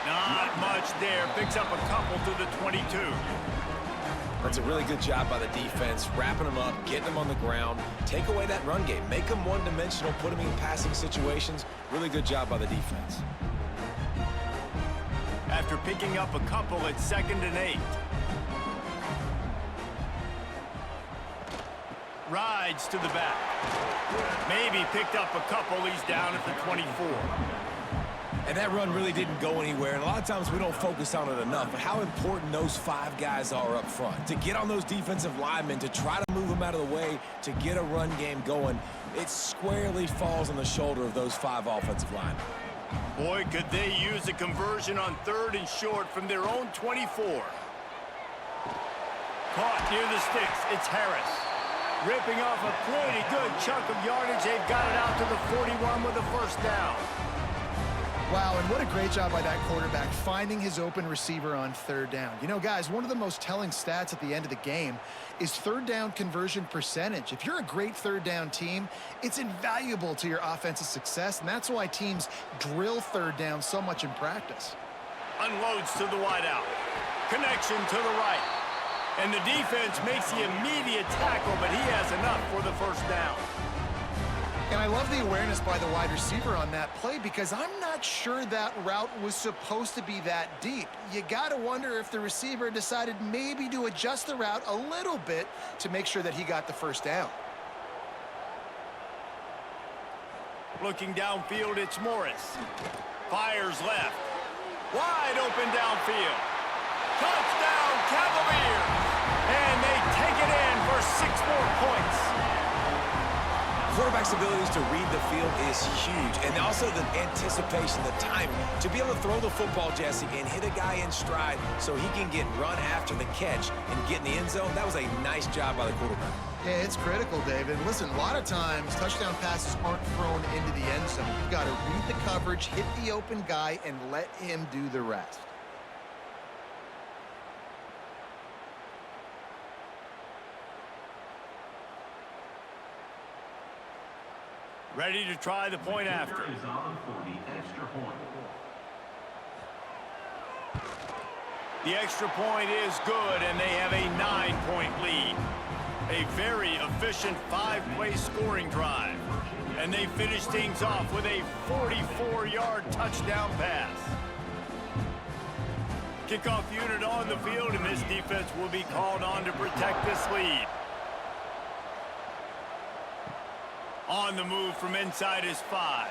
Not much there. Picks up a couple to the 22. That's a really good job by the defense, wrapping them up, getting them on the ground. Take away that run game. Make them one-dimensional, put them in passing situations. Really good job by the defense. After picking up a couple at 2nd and 8. Rides to the back. Maybe picked up a couple. He's down at the 24. And that run really didn't go anywhere. And a lot of times we don't focus on it enough, but how important those 5 guys are up front. To get on those defensive linemen, to try to move them out of the way, to get a run game going, it squarely falls on the shoulder of those 5 offensive linemen. Boy, could they use a conversion on 3rd and short from their own 24. Caught near the sticks. It's Harris. Ripping off a pretty good chunk of yardage. They've got it out to the 41 with a first down. Wow, and what a great job by that quarterback finding his open receiver on 3rd down. You know, guys, one of the most telling stats at the end of the game is 3rd down conversion percentage. If you're a great 3rd down team, it's invaluable to your offensive success, and that's why teams drill 3rd down so much in practice. Unloads to the wideout. Connection to the right. And the defense makes the immediate tackle, but he has enough for the first down. And I love the awareness by the wide receiver on that play because I'm not sure that route was supposed to be that deep. You got to wonder if the receiver decided maybe to adjust the route a little bit to make sure that he got the first down. Looking downfield, it's Morris. Fires left. Wide open downfield. Touchdown, Cavaliers! And they take it in for 6 more points. Quarterback's abilities to read the field is huge, and also the anticipation, the timing. To be able to throw the football, Jesse, and hit a guy in stride so he can get run after the catch and get in the end zone, that was a nice job by the quarterback. Yeah, it's critical, David. Listen, a lot of times touchdown passes aren't thrown into the end zone. You've got to read the coverage, hit the open guy, and let him do the rest. Ready to try the point after. Is on for the extra point. The extra point is good, and they have a 9-point lead. A very efficient 5-play scoring drive. And they finish things off with a 44-yard touchdown pass. Kickoff unit on the field, and this defense will be called on to protect this lead. On the move from inside his 5.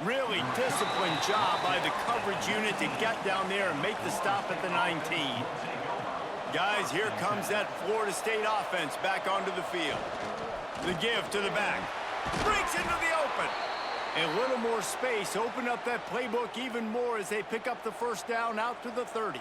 Really disciplined job by the coverage unit to get down there and make the stop at the 19. Guys, here comes that Florida State offense back onto the field. The give to the back. Breaks into the open. A little more space. Open up that playbook even more as they pick up the first down out to the 30.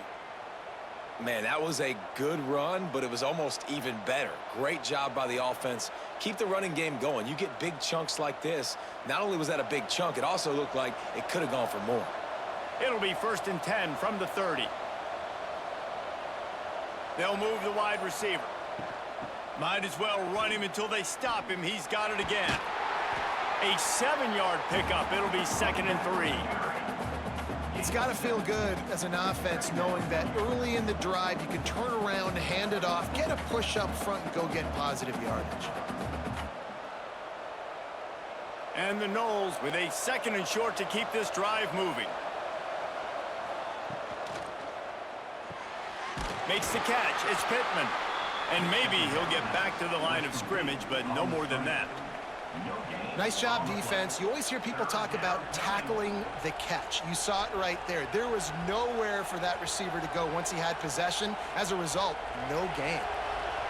Man, that was a good run, but it was almost even better. Great job by the offense. Keep the running game going. You get big chunks like this. Not only was that a big chunk, it also looked like it could have gone for more. It'll be 1st and 10 from the 30. They'll move the wide receiver. Might as well run him until they stop him. He's got it again. A 7-yard pickup. It'll be 2nd and 3. It's got to feel good as an offense knowing that early in the drive you can turn around, hand it off, get a push up front, and go get positive yardage. And the Noles with a 2nd and short to keep this drive moving. Makes the catch. It's Pittman. And maybe he'll get back to the line of scrimmage, but no more than that. Nice job, defense. You always hear people talk about tackling the catch. You saw it right there. There was nowhere for that receiver to go once he had possession. As a result, no gain.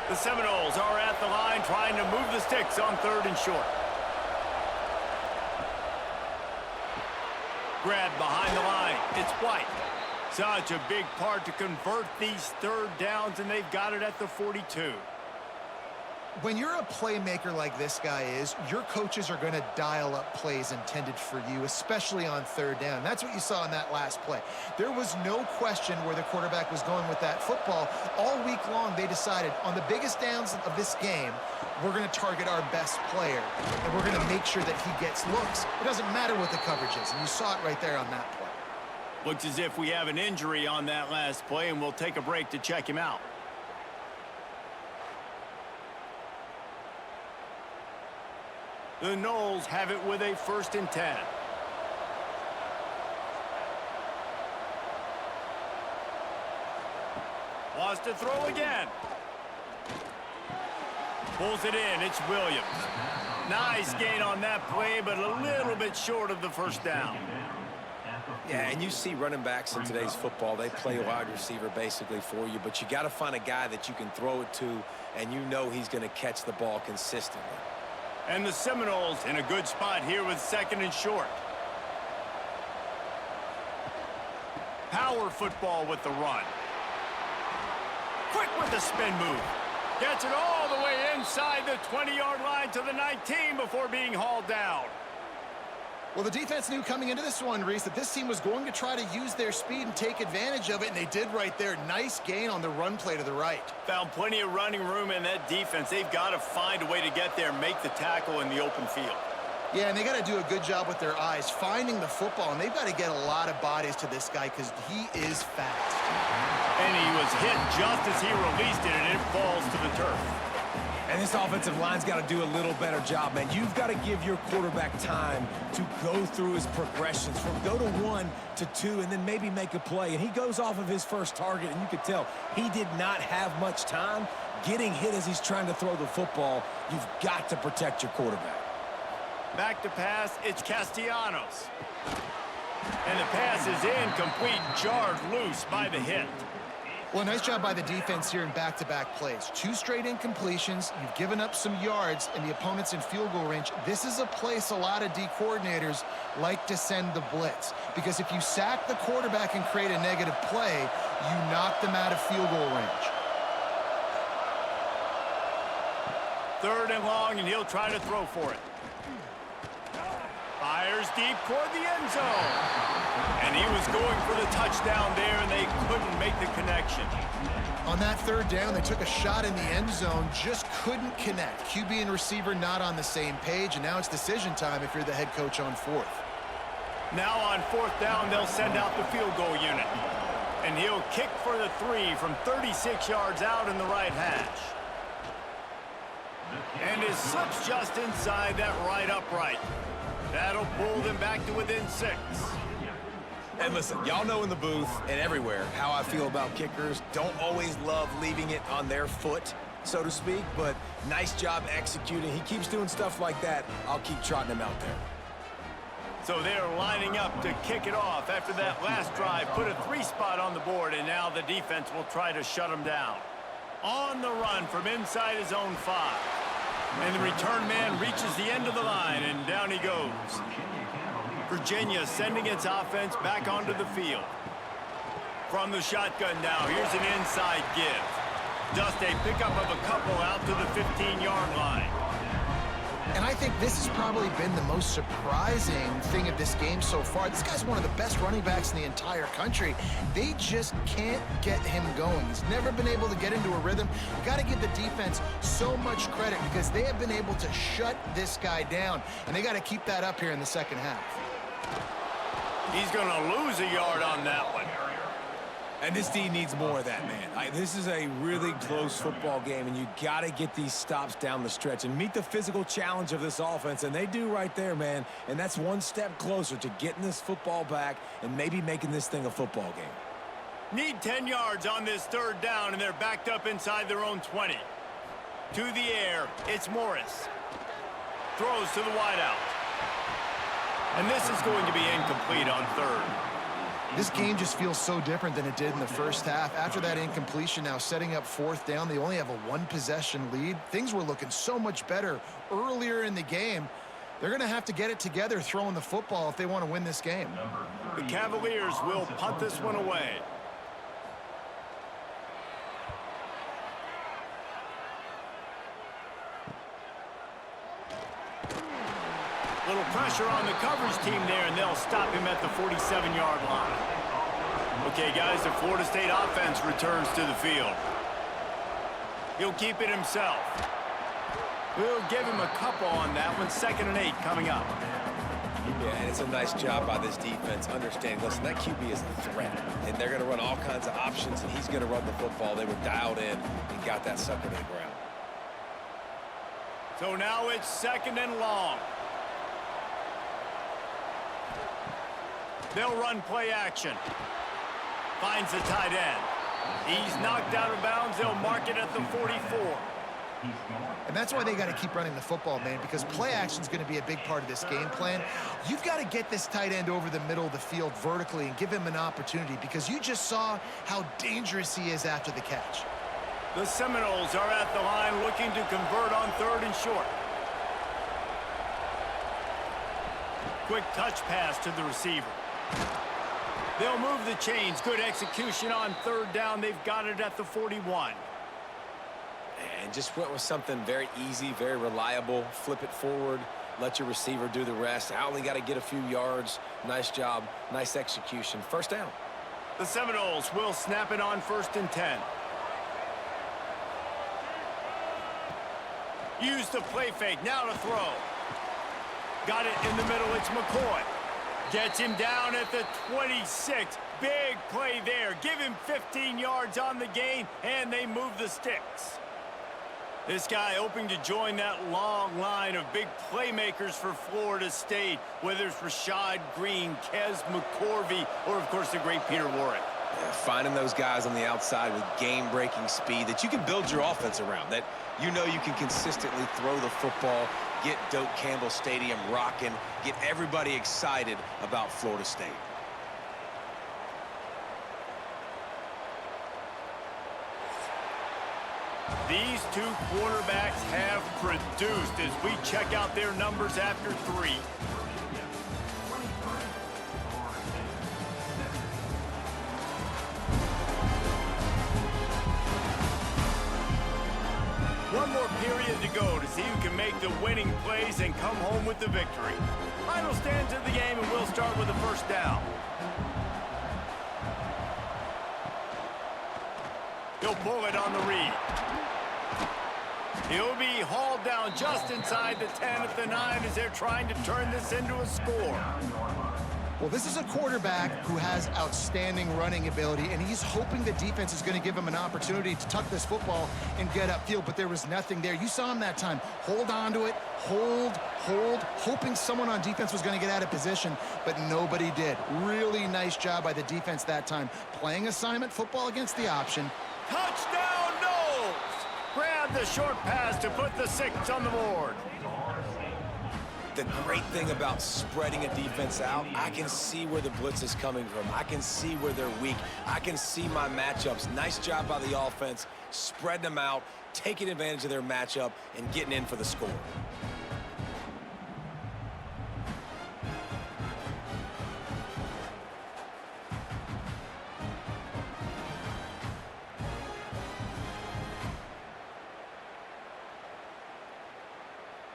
The Seminoles are at the line trying to move the sticks on 3rd and short. Grab behind the line. It's White. Such a big part to convert these 3rd downs, and they've got it at the 42. When you're a playmaker like this guy is, your coaches are going to dial up plays intended for you, especially on 3rd down. That's what you saw in that last play. There was no question where the quarterback was going with that football. All week long, they decided on the biggest downs of this game, we're going to target our best player, and we're going to make sure that he gets looks. It doesn't matter what the coverage is, and you saw it right there on that play. Looks as if we have an injury on that last play, and we'll take a break to check him out. The Noles have it with a 1st and 10. Wants to throw again. Pulls it in. It's Williams. Nice gain on that play, but a little bit short of the 1st down. Yeah, and you see running backs in today's football, they play wide receiver basically for you, but you got to find a guy that you can throw it to, and you know he's going to catch the ball consistently. And the Seminoles in a good spot here with 2nd and short. Power football with the run. Quick with the spin move. Gets it all the way inside the 20-yard line to the 19 before being hauled down. Well, the defense knew coming into this one, Reese, that this team was going to try to use their speed and take advantage of it, and they did right there. Nice gain on the run play to the right. Found plenty of running room in that defense. They've got to find a way to get there, make the tackle in the open field. Yeah, and they got to do a good job with their eyes, finding the football, and they've got to get a lot of bodies to this guy because he is fast. And he was hit just as he released it, and it falls to the turf. And this offensive line's got to do a little better job, man. You've got to give your quarterback time to go through his progressions from go to 1 to 2 and then maybe make a play. And he goes off of his first target, and you could tell he did not have much time getting hit as he's trying to throw the football. You've got to protect your quarterback. Back to pass, it's Castellanos. And the pass is incomplete, jarred loose by the hit. Well, nice job by the defense here in back-to-back plays. 2 straight incompletions. You've given up some yards, and the opponent's in field goal range. This is a place a lot of D coordinators like to send the blitz, because if you sack the quarterback and create a negative play, you knock them out of field goal range. 3rd and long, and he'll try to throw for it. Fires deep toward the end zone. And he was going for the touchdown there, and they couldn't make the connection. On that 3rd down, they took a shot in the end zone, just couldn't connect. QB and receiver not on the same page, and now it's decision time if you're the head coach on 4th. Now on 4th down, they'll send out the field goal unit. And he'll kick for the 3 from 36 yards out in the right hash. And his slips just inside that right upright. That'll pull them back to within 6. And listen, y'all know in the booth and everywhere how I feel about kickers. Don't always love leaving it on their foot, so to speak, but nice job executing. He keeps doing stuff like that. I'll keep trotting him out there. So they're lining up to kick it off after that last drive. Put a 3 spot on the board, and now the defense will try to shut him down. On the run from inside his own 5. And the return man reaches the end of the line, and down he goes. Virginia sending its offense back onto the field. From the shotgun now, here's an inside give. Just a pickup of a couple out to the 15-yard line. And I think this has probably been the most surprising thing of this game so far. This guy's one of the best running backs in the entire country. They just can't get him going. He's never been able to get into a rhythm. You got to give the defense so much credit because they have been able to shut this guy down, and they got to keep that up here in the second half. He's going to lose a yard on that one. And this D needs more of that, man. This is a really close football game, and you got to get these stops down the stretch and meet the physical challenge of this offense, and they do right there, man. And that's one step closer to getting this football back and maybe making this thing a football game. Need 10 yards on this third down, and they're backed up inside their own 20. To the air, it's Morris. Throws to the wideout. And this is going to be incomplete on third. This game just feels so different than it did in the first half. After that incompletion, now setting up fourth down, they only have a one-possession lead. Things were looking so much better earlier in the game. They're going to have to get it together throwing the football if they want to win this game. The Cavaliers will punt this one away. Little pressure on the coverage team there, and they'll stop him at the 47-yard line. Okay, guys, the Florida State offense returns to the field. He'll keep it himself. We'll give him a couple on that one. 2nd and 8 coming up. Yeah, and it's a nice job by this defense understanding, listen, that QB is a threat, and they're going to run all kinds of options, and he's going to run the football. They were dialed in and got that sucker to the ground. So now it's 2nd and long. They'll run play action. Finds the tight end. He's knocked out of bounds. They'll mark it at the 44. And that's why they got to keep running the football, man, because play action is going to be a big part of this game plan. You've got to get this tight end over the middle of the field vertically and give him an opportunity, because you just saw how dangerous he is after the catch. The Seminoles are at the line looking to convert on 3rd and short. Quick touch pass to the receiver. They'll move the chains. Good execution on 3rd down. They've got it at the 41. And just went with something very easy, very reliable. Flip it forward, let your receiver do the rest. I only got to get a few yards. Nice job, nice execution. 1st down. The Seminoles will snap it on 1st and 10. Use the play fake. Now to throw. Got it in the middle. It's McCoy. Gets him down at the 26. Big play there. Give him 15 yards on the gain, and they move the sticks. This guy hoping to join that long line of big playmakers for Florida State, whether it's Rashad Green, Kez McCorvey, or, of course, the great Peter Warrick. Yeah, finding those guys on the outside with game-breaking speed that you can build your offense around, that you know you can consistently throw the football, get Doak Campbell Stadium rocking, get everybody excited about Florida State. These two quarterbacks have produced as we check out their numbers after 3. One more period to go to see who can make the winning plays and come home with the victory. Final stands of the game, and we'll start with the 1st down. He'll pull it on the read. He'll be hauled down just inside the 10 at the 9 as they're trying to turn this into a score. Well, this is a quarterback who has outstanding running ability, and he's hoping the defense is going to give him an opportunity to tuck this football and get upfield, but there was nothing there. You saw him that time. Hold on to it, hold, hoping someone on defense was going to get out of position, but nobody did. Really nice job by the defense that time. Playing assignment football against the option. Touchdown, Knowles! Grab the short pass to put the 6 on the board. The great thing about spreading a defense out, I can see where the blitz is coming from. I can see where they're weak. I can see my matchups. Nice job by the offense, spreading them out, taking advantage of their matchup, and getting in for the score.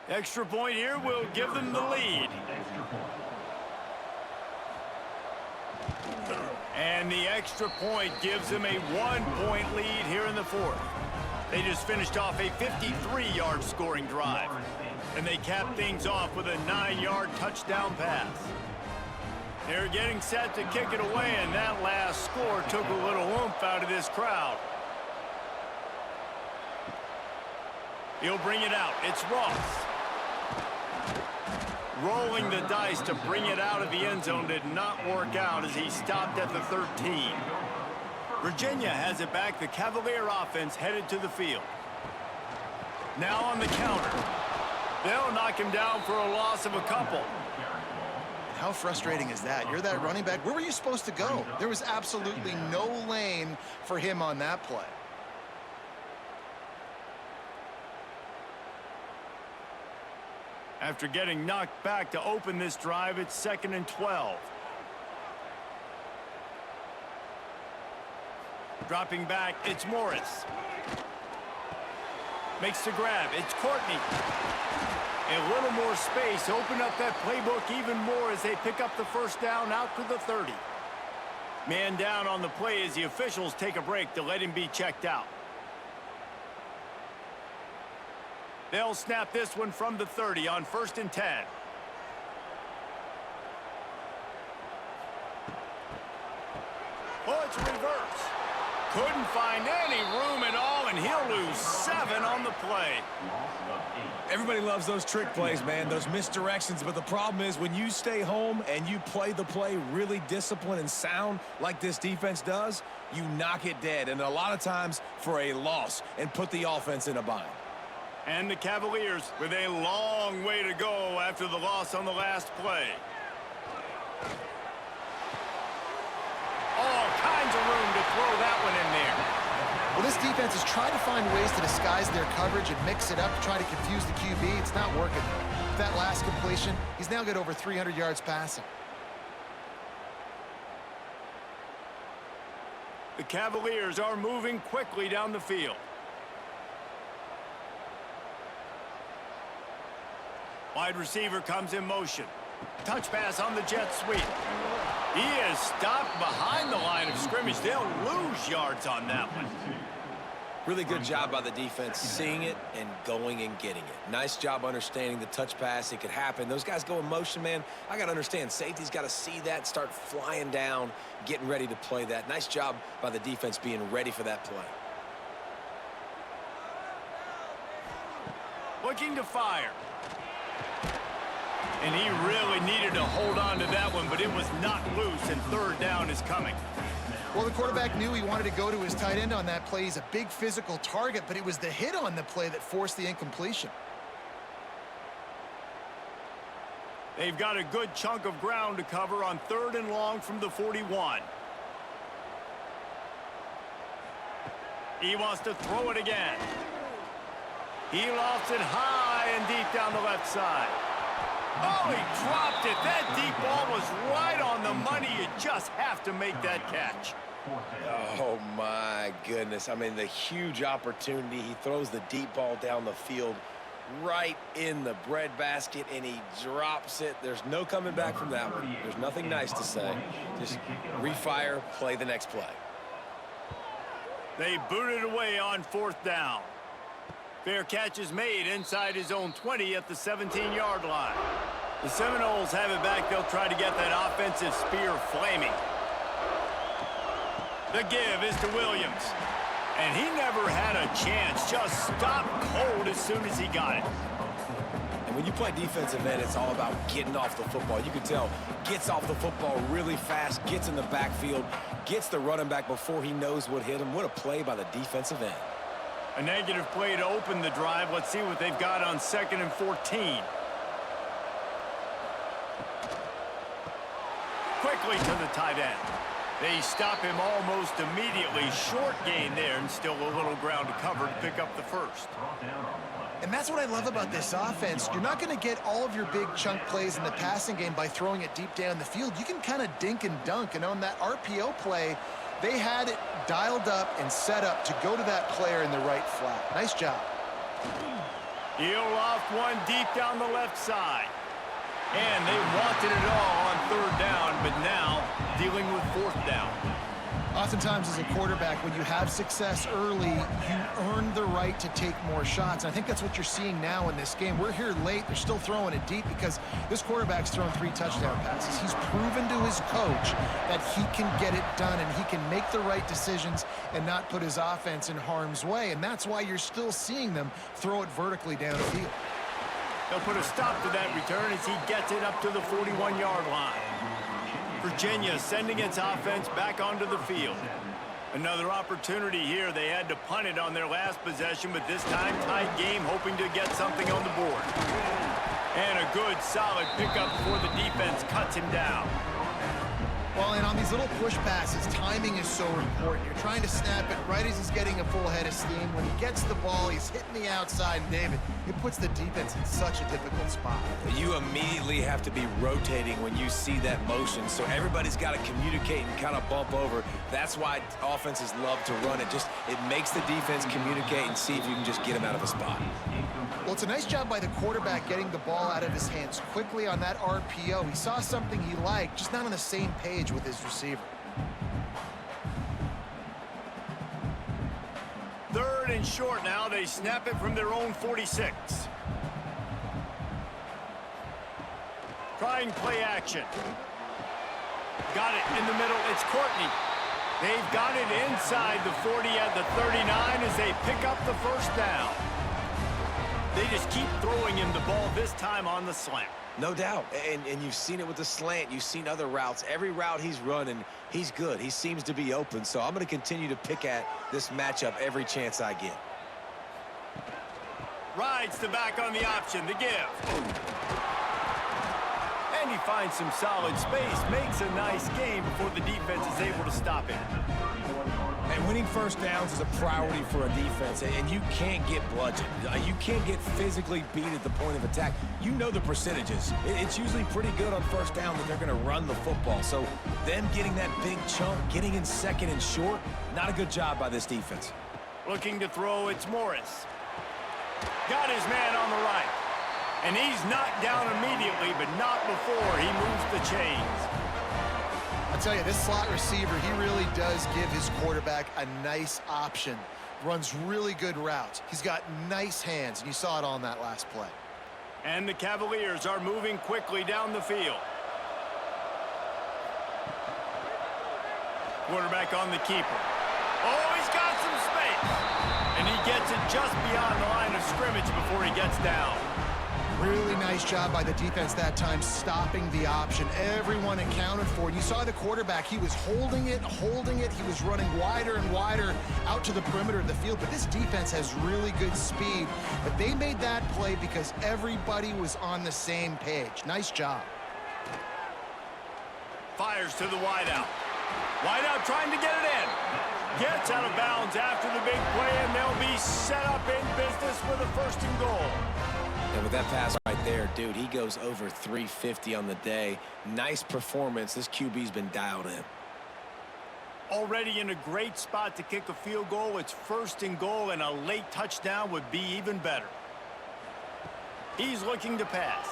Extra point here will give them the lead. And the extra point gives them a 1-point lead here in the 4th. They just finished off a 53-yard scoring drive. And they capped things off with a 9-yard touchdown pass. They're getting set to kick it away, and that last score took a little oomph out of this crowd. He'll bring it out. It's Ross. Rolling the dice to bring it out of the end zone did not work out as he stopped at the 13. Virginia has it back. The Cavalier offense headed to the field. Now on the counter. They'll knock him down for a loss of a couple. How frustrating is that? You're that running back. Where were you supposed to go? There was absolutely no lane for him on that play. After getting knocked back to open this drive, it's 2nd and 12. Dropping back, it's Morris. Makes the grab, it's Courtney. A little more space, open up that playbook even more as they pick up the first down out to the 30. Man down on the play as the officials take a break to let him be checked out. They'll snap this one from the 30 on 1st and 10. Oh, it's a reverse. Couldn't find any room at all, and he'll lose 7 on the play. Everybody loves those trick plays, man, those misdirections, but the problem is when you stay home and you play the play really disciplined and sound like this defense does, you knock it dead, and a lot of times for a loss, and put the offense in a bind. And the Cavaliers with a long way to go after the loss on the last play. All kinds of room to throw that one in there. Well, this defense has tried to find ways to disguise their coverage and mix it up to try to confuse the QB. It's not working. With that last completion, he's now got over 300 yards passing. The Cavaliers are moving quickly down the field. Wide receiver comes in motion. Touch pass on the jet sweep. He is stopped behind the line of scrimmage. They'll lose yards on that one. Really good job by the defense seeing it and going and getting it. Nice job understanding the touch pass. It could happen. Those guys go in motion, man. I got to understand. Safety's got to see that, start flying down, getting ready to play that. Nice job by the defense being ready for that play. Looking to fire. And he really needed to hold on to that one, but it was not loose, and 3rd down is coming. Well, the quarterback knew he wanted to go to his tight end on that play. He's a big physical target, but it was the hit on the play that forced the incompletion. They've got a good chunk of ground to cover on 3rd and long from the 41. He wants to throw it again. He lofts it high and deep down the left side. Oh, he dropped it. That deep ball was right on the money. You just have to make that catch. Oh, my goodness. I mean, the huge opportunity. He throws the deep ball down the field right in the breadbasket, and he drops it. There's no coming back from that one. There's nothing nice to say. Just refire, play the next play. They booted away on 4th down. Fair catch is made inside his own 20 at the 17-yard line. The Seminoles have it back. They'll try to get that offensive spear flaming. The give is to Williams. And he never had a chance. Just stopped cold as soon as he got it. And when you play defensive end, it's all about getting off the football. You can tell, gets off the football really fast, gets in the backfield, gets the running back before he knows what hit him. What a play by the defensive end. A negative play to open the drive. Let's see what they've got on 2nd and 14. Quickly to the tight end. They stop him almost immediately. Short gain there, and still a little ground to cover to pick up the first. And that's what I love about this offense. You're not going to get all of your big chunk plays in the passing game by throwing it deep down the field. You can kind of dink and dunk, and on that RPO play, they had it dialed up and set up to go to that player in the right flat. Nice job. He'll loft one deep down the left side. And they wanted it all on 3rd down, but now dealing with 4th down. Oftentimes as a quarterback, when you have success early, you earn the right to take more shots. And I think that's what you're seeing now in this game. We're here late. They're still throwing it deep because this quarterback's thrown 3 touchdown passes. He's proven to his coach that he can get it done and he can make the right decisions and not put his offense in harm's way. And that's why you're still seeing them throw it vertically downfield. They'll put a stop to that return as he gets it up to the 41-yard line. Virginia sending its offense back onto the field. Another opportunity here. They had to punt it on their last possession, but this time tied game, hoping to get something on the board. And a good, solid pickup before the defense cuts him down. Well, and on these little push passes, timing is so important. You're trying to snap it right as he's getting a full head of steam. When he gets the ball, he's hitting the outside, and David, it puts the defense in such a difficult spot. You immediately have to be rotating when you see that motion, so everybody's got to communicate and kind of bump over. That's why offenses love to run it. It makes the defense communicate and see if you can just get him out of a spot. Well, it's a nice job by the quarterback getting the ball out of his hands quickly on that RPO. He saw something he liked, just not on the same page with his receiver. Third and short now. They snap it from their own 46. Trying play action. Got it in the middle. It's Courtney. They've got it inside the 40 at the 39 as they pick up the first down. They just keep throwing him the ball, this time on the slant. No doubt, and you've seen it with the slant. You've seen other routes. Every route he's running, he's good. He seems to be open, so I'm going to continue to pick at this matchup every chance I get. Rides the back on the option, the give. And he finds some solid space, makes a nice game before the defense is able to stop it. And winning first downs is a priority for a defense, and you can't get bludgeoned. You can't get physically beat at the point of attack. You know the percentages. It's usually pretty good on first down that they're going to run the football. So them getting that big chunk, getting in second and short, not a good job by this defense. Looking to throw, it's Morris. Got his man on the right. And he's knocked down immediately, but not before he moves the chains. I tell you, this slot receiver, he really does give his quarterback a nice option. Runs really good routes. He's got nice hands, and you saw it on that last play. And the Cavaliers are moving quickly down the field. Quarterback on the keeper. Oh, he's got some space. And he gets it just beyond the line of scrimmage before he gets down. Really nice job by the defense that time, stopping the option. Everyone accounted for it. You saw the quarterback. He was holding it. He was running wider and wider out to the perimeter of the field. But this defense has really good speed. But they made that play because everybody was on the same page. Nice job. Fires to the wideout. Wideout trying to get it in. Gets out of bounds after the big play, and they'll be set up in business with a first and goal. And with that pass right there, dude, he goes over 350 on the day. Nice performance. This QB's been dialed in. Already in a great spot to kick a field goal. It's first and goal, and a late touchdown would be even better. He's looking to pass.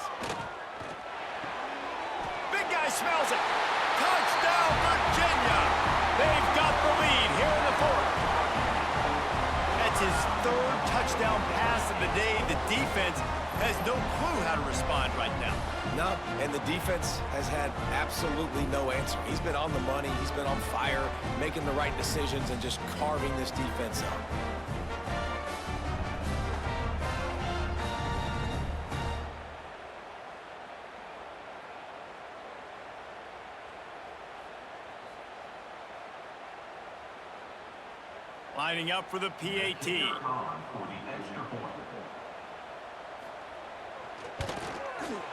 Big guy smells it. Touchdown, Virginia! They've got the lead here in the fourth. That's his third touchdown pass of the day. The defense has no clue how to respond right now. No, and the defense has had absolutely no answer. He's been on the money. He's been on fire, making the right decisions and just carving this defense up. Lining up for the PAT.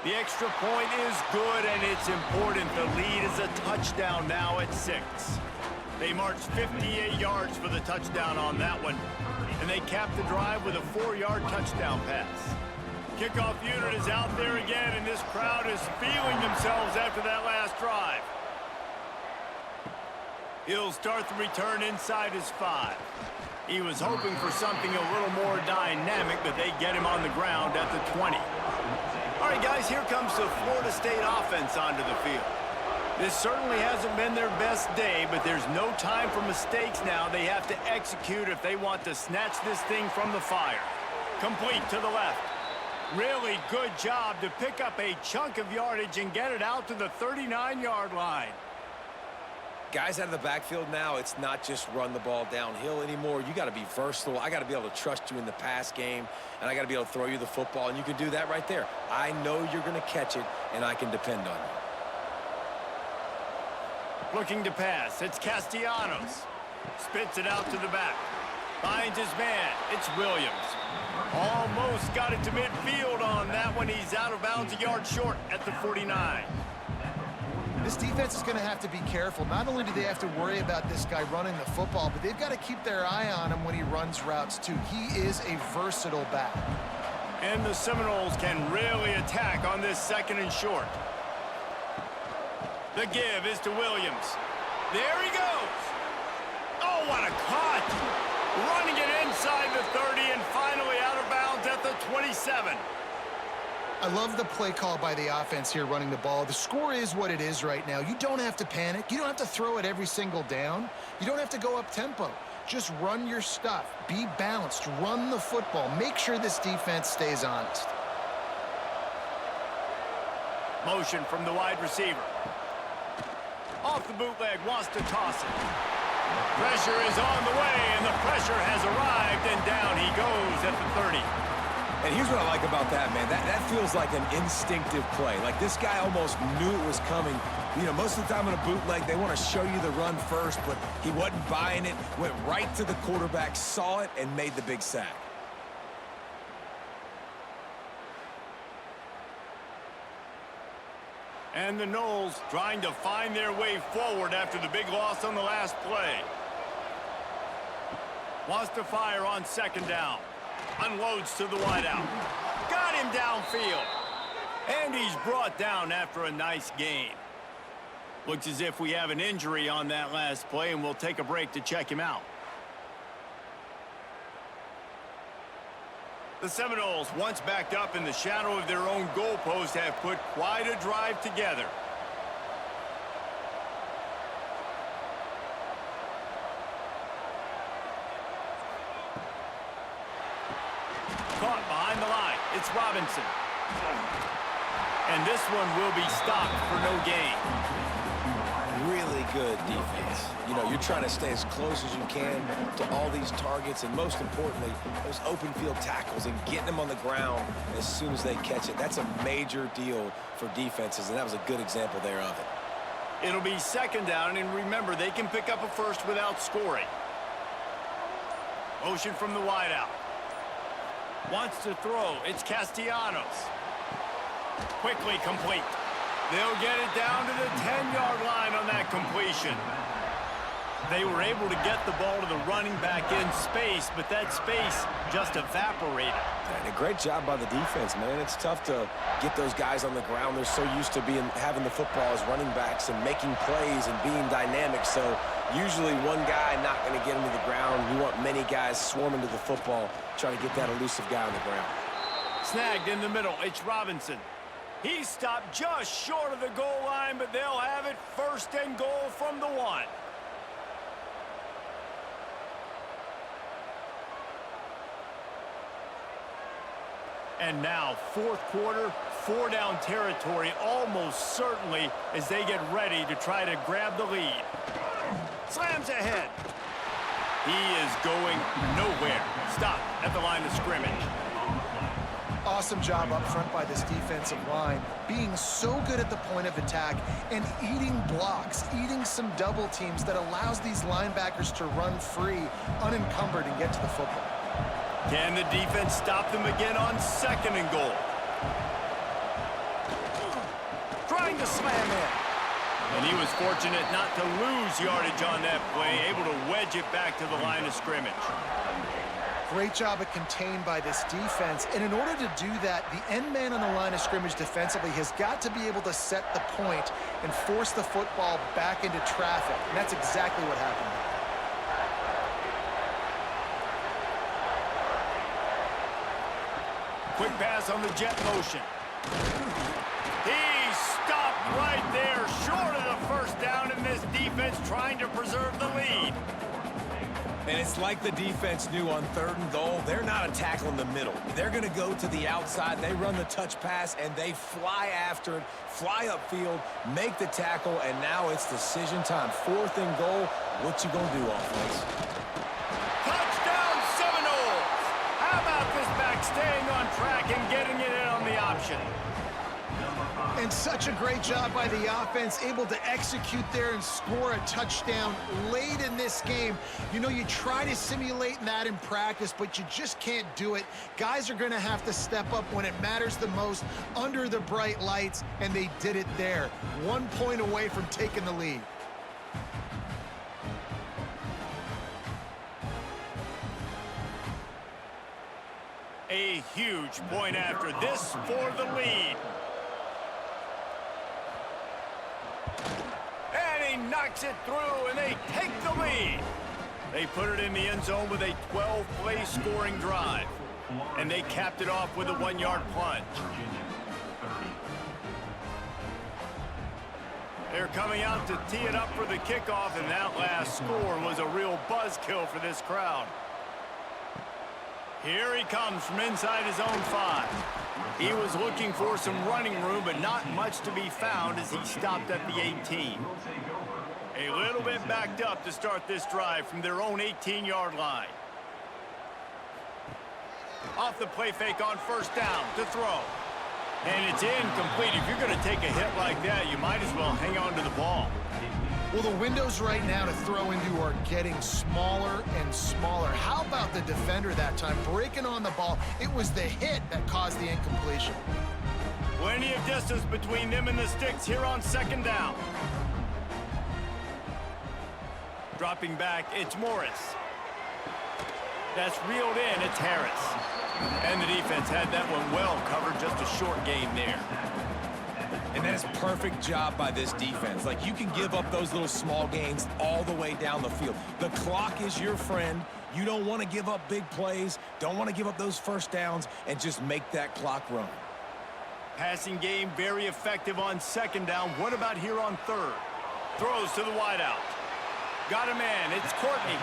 The extra point is good, and it's important. The lead is a touchdown now at 6. They marched 58 yards for the touchdown on that one, and they capped the drive with a 4-yard touchdown pass. Kickoff unit is out there again, and this crowd is feeling themselves after that last drive. He'll start the return inside his 5. He was hoping for something a little more dynamic, but they get him on the ground at the 20. All right, guys, here comes the Florida State offense onto the field. This certainly hasn't been their best day, but there's no time for mistakes now. They have to execute if they want to snatch this thing from the fire. Complete to the left. Really good job to pick up a chunk of yardage and get it out to the 39-yard line. Guys out of the backfield now, it's not just run the ball downhill anymore. You got to be versatile. I got to be able to trust you in the pass game, and I got to be able to throw you the football, and you can do that right there. I know you're going to catch it, and I can depend on you. Looking to pass. It's Castellanos. Spits it out to the back. Finds his man. It's Williams. Almost got it to midfield on that one. He's out of bounds a yard short at the 49. This defense is going to have to be careful. Not only do they have to worry about this guy running the football, but they've got to keep their eye on him when he runs routes too. He is a versatile back. And the Seminoles can really attack on this 2nd and short. The give is to Williams. There he goes. Oh, what a cut. Running it inside the 30 and finally out of bounds at the 27. I love the play call by the offense here running the ball. The score is what it is right now. You don't have to panic. You don't have to throw it every single down. You don't have to go up tempo. Just run your stuff. Be balanced. Run the football. Make sure this defense stays honest. Motion from the wide receiver. Off the bootleg, wants to toss it. Pressure is on the way, and the pressure has arrived, and down he goes at the 30. And here's what I like about that, man. That feels like an instinctive play. Like this guy almost knew it was coming. You know, most of the time in a bootleg, they want to show you the run first, but he wasn't buying it, went right to the quarterback, saw it, and made the big sack. And the Noles trying to find their way forward after the big loss on the last play. Wants to fire on 2nd down. Unloads to the wideout. Got him downfield. And he's brought down after a nice gain. Looks as if we have an injury on that last play, and we'll take a break to check him out. The Seminoles, once backed up in the shadow of their own goalpost, have put quite a drive together. Caught behind the line. It's Robinson. And this one will be stopped for no gain. Really good defense. You know, you're trying to stay as close as you can to all these targets, and most importantly, those open field tackles and getting them on the ground as soon as they catch it. That's a major deal for defenses, and that was a good example there of it. It'll be 2nd down, and remember, they can pick up a first without scoring. Motion from the wideout. Wants to throw. It's Castellanos. Quickly complete. They'll get it down to the 10-yard line on that completion. They were able to get the ball to the running back in space, but that space just evaporated. And a great job by the defense, man. It's tough to get those guys on the ground. They're so used to having the football as running backs and making plays and being dynamic. So usually one guy not going to get him to the ground. You want many guys swarming to the football, trying to get that elusive guy on the ground. Snagged in the middle. It's Robinson. He stopped just short of the goal line, but they'll have it 1st and goal from the 1. And now, 4th quarter, 4-down territory almost certainly as they get ready to try to grab the lead. Slams ahead. He is going nowhere. Stop at the line of scrimmage. Awesome job up front by this defensive line, being so good at the point of attack and eating blocks, eating some double teams that allows these linebackers to run free, unencumbered, and get to the football. Can the defense stop them again on 2nd and goal? Trying to slam in. And he was fortunate not to lose yardage on that play, able to wedge it back to the line of scrimmage. Great job of contained by this defense. And in order to do that, the end man on the line of scrimmage defensively has got to be able to set the point and force the football back into traffic. And that's exactly what happened. Quick pass on the jet motion. He stopped right there, short of the 1st down, in this defense trying to preserve the lead. And it's like the defense knew on 3rd and goal, they're not a tackle in the middle. They're going to go to the outside. They run the touch pass, and they fly after it, fly upfield, make the tackle, and now it's decision time. 4th and goal. What you going to do, offense? Touchdown, Seminoles! How about this back staying on track and getting it in on the option? And such a great job by the offense, able to execute there and score a touchdown late in this game. You know, you try to simulate that in practice, but you just can't do it. Guys are going to have to step up when it matters the most under the bright lights, and they did it there. 1 point away from taking the lead. A huge point after this for the lead. And he knocks it through, and they take the lead. They put it in the end zone with a 12-play scoring drive. And they capped it off with a 1-yard plunge. They're coming out to tee it up for the kickoff, and that last score was a real buzzkill for this crowd. Here he comes from inside his own 5. He was looking for some running room, but not much to be found as he stopped at the 18. A little bit backed up to start this drive from their own 18-yard line. Off the play fake on first down to throw. And it's incomplete. If you're going to take a hit like that, you might as well hang on to the ball. Well, the windows right now to throw into are getting smaller and smaller. How about the defender that time breaking on the ball? It was the hit that caused the incompletion. Plenty of distance between them and the sticks here on second down. Dropping back, it's Morris. That's reeled in, it's Harris. And the defense had that one well covered, just a short gain there. And that is a perfect job by this defense. Like, you can give up those little small gains all the way down the field. The clock is your friend. You don't want to give up big plays, don't want to give up those first downs, and just make that clock run. Passing game very effective on second down. What about here on third? Throws to the wideout. Got a man, it's Courtney.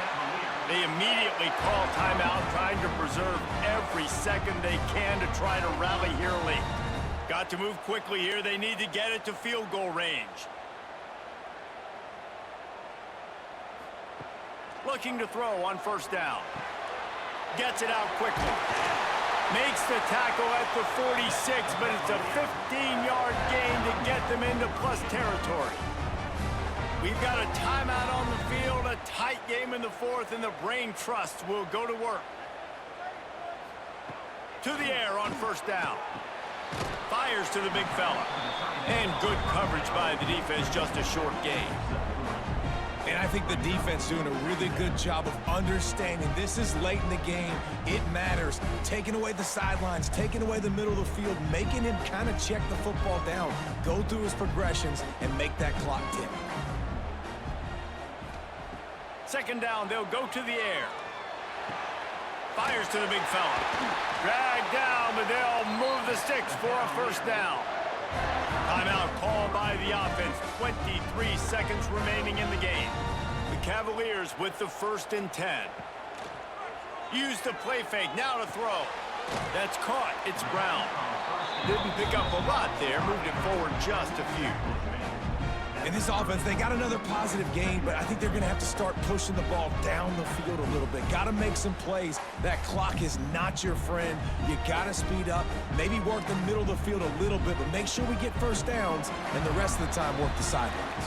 They immediately call timeout, trying to preserve every second they can to try to rally here late. Got to move quickly here. They need to get it to field goal range. Looking to throw on first down. Gets it out quickly. Makes the tackle at the 46, but it's a 15-yard gain to get them into plus territory. We've got a timeout on the field, a tight game in the fourth, and the brain trust will go to work. To the air on first down. Fires to the big fella. And good coverage by the defense, just a short gain. And I think the defense doing a really good job of understanding this is late in the game. It matters. Taking away the sidelines, taking away the middle of the field, making him kind of check the football down, go through his progressions, and make that clock tick. Second down, they'll go to the air. Fires to the big fella. Dragged down, but they'll move the sticks for a first down. Timeout called by the offense. 23 seconds remaining in the game. The Cavaliers with the 1st and 10. Use the play fake, now to throw. That's caught, it's Brown. Didn't pick up a lot there, moved it forward just a few. In this offense, they got another positive gain, but I think they're going to have to start pushing the ball down the field a little bit. Got to make some plays. That clock is not your friend. You got to speed up, maybe work the middle of the field a little bit, but make sure we get first downs, and the rest of the time work the sidelines.